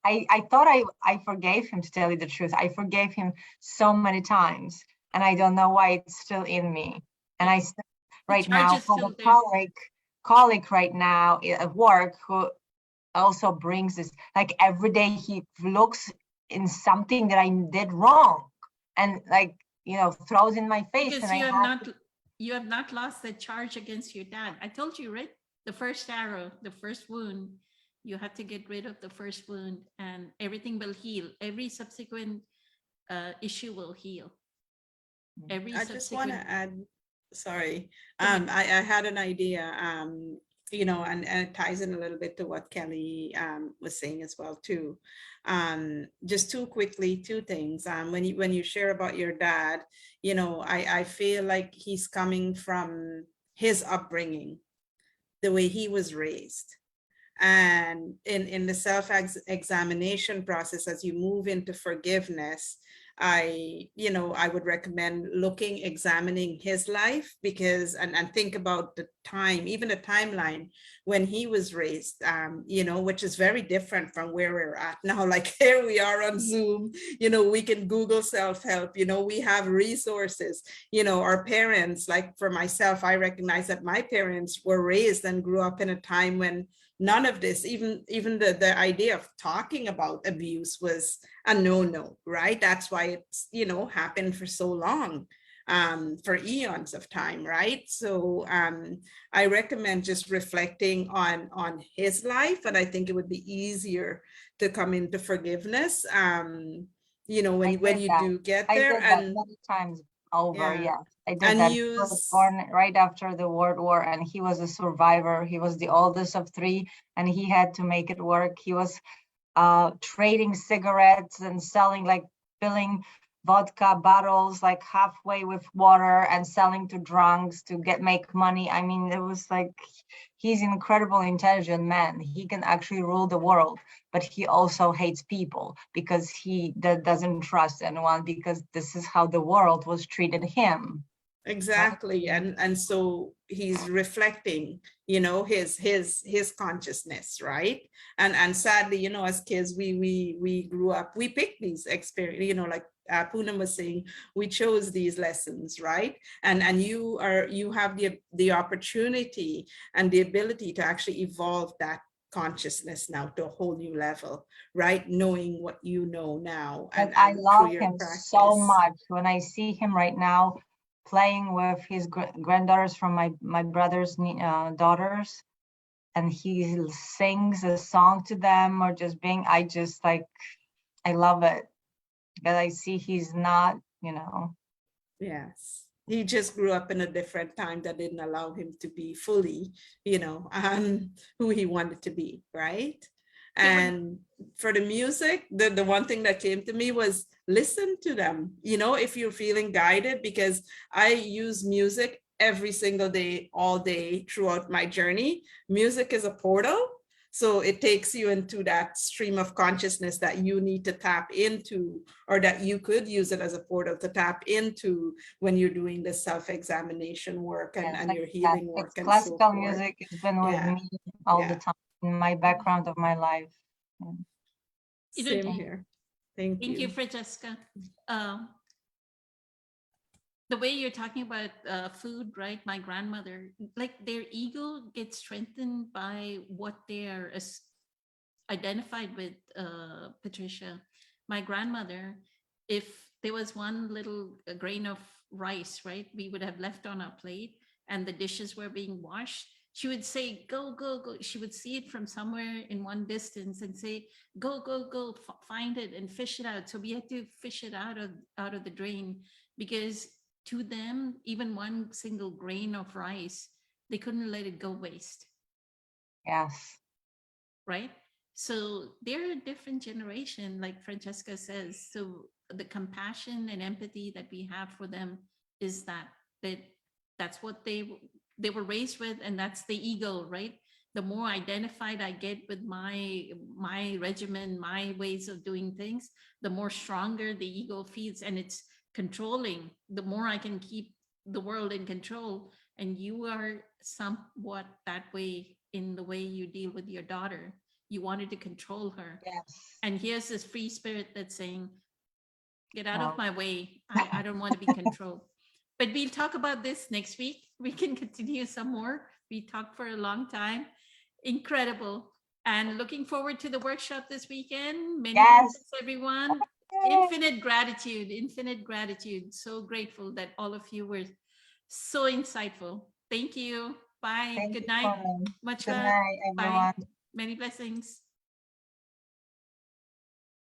I thought I forgave him, to tell you the truth. I forgave him so many times, and I don't know why it's still in me. And I right charge now is have still a there. colleague right now at work who also brings this, like every day he looks in something that I did wrong, and like, you know, throws in my face, Because and you have not lost that charge against your dad. I told you, right? The first arrow, the first wound, you have to get rid of the first wound, and everything will heal. Every subsequent issue will heal. Every I just want to subsequent. add, sorry, Go ahead. I had an idea, you know, and it ties in a little bit to what Kelly was saying as well too. Just two things. When you share about your dad, you know, I feel like he's coming from his upbringing, the way he was raised. And in the self-examination process, as you move into forgiveness, I would recommend examining his life, because and think about the time, even the timeline when he was raised, you know, which is very different from where we're at now. Like here we are on Zoom, you know, we can Google self-help, you know, we have resources, you know, our parents, like for myself, I recognize that my parents were raised and grew up in a time when none of this, even the idea of talking about abuse was a no-no, right? That's why it's, you know, happened for so long, for eons of time, right? So I recommend just reflecting on his life, and I think it would be easier to come into forgiveness, you know, when you do get I there. did that And many times over. yeah, Yes, I did and that. He was born right after the World War, and he was a survivor. He was the oldest of three, and he had to make it work. He was trading cigarettes and selling, like filling vodka bottles like halfway with water and selling to drunks to make money. I mean, it was like, he's an incredible intelligent man. He can actually rule the world, but he also hates people because he doesn't trust anyone, because this is how the world was treated him. Exactly. And so he's reflecting, you know, his consciousness, right? And sadly, you know, as kids, we grew up, we picked these experience, you know, like Poonam was saying, we chose these lessons, right? And you have the opportunity and the ability to actually evolve that consciousness now to a whole new level, right? Knowing what you know now, And and I love through your him practice. so much. When I see him right now playing with his granddaughters from my brother's daughters, and he sings a song to them, or just being, I just like, I love it, because I see he's not, you know. Yes, he just grew up in a different time that didn't allow him to be fully, you know, who he wanted to be, right? And for the music, the one thing that came to me was listen to them, you know, if you're feeling guided, because I use music every single day, all day throughout my journey. Music is a portal. So it takes you into that stream of consciousness that you need to tap into, or that you could use it as a portal to tap into when you're doing the self-examination work and your healing work. It's and classical so forth. music. It's been with Yeah. me all Yeah. the time in my background of my life. You know, Same here. Thank Thank you, you. Francesca. The way you're talking about food, right? My grandmother, like their ego gets strengthened by what they're identified with, Patricia. My grandmother, if there was one little grain of rice, right, we would have left on our plate and the dishes were being washed, she would say, go, go, go. She would see it from somewhere in one distance and say, go, go, go, find it and fish it out. So we had to fish it out of the drain, because to them, even one single grain of rice, they couldn't let it go waste. Yes. Right? So they're a different generation, like Francesca says. So the compassion and empathy that we have for them is that's what they were raised with, and that's the ego, right? The more identified I get with my regimen, my ways of doing things, the more stronger the ego feels, and it's controlling. The more I can keep the world in control, and you are somewhat that way in the way you deal with your daughter. You wanted to control her. Yes. And here's this free spirit that's saying, get out Wow. of my way. I don't want to be controlled. But we'll talk about this next week. We can continue some more. We talked for a long time. Incredible. And looking forward to the workshop this weekend. Many blessings, everyone. Infinite gratitude, infinite gratitude. So grateful that all of you were so insightful. Thank you. Bye. Good night. Much Good love. night, everyone. Bye. Many blessings.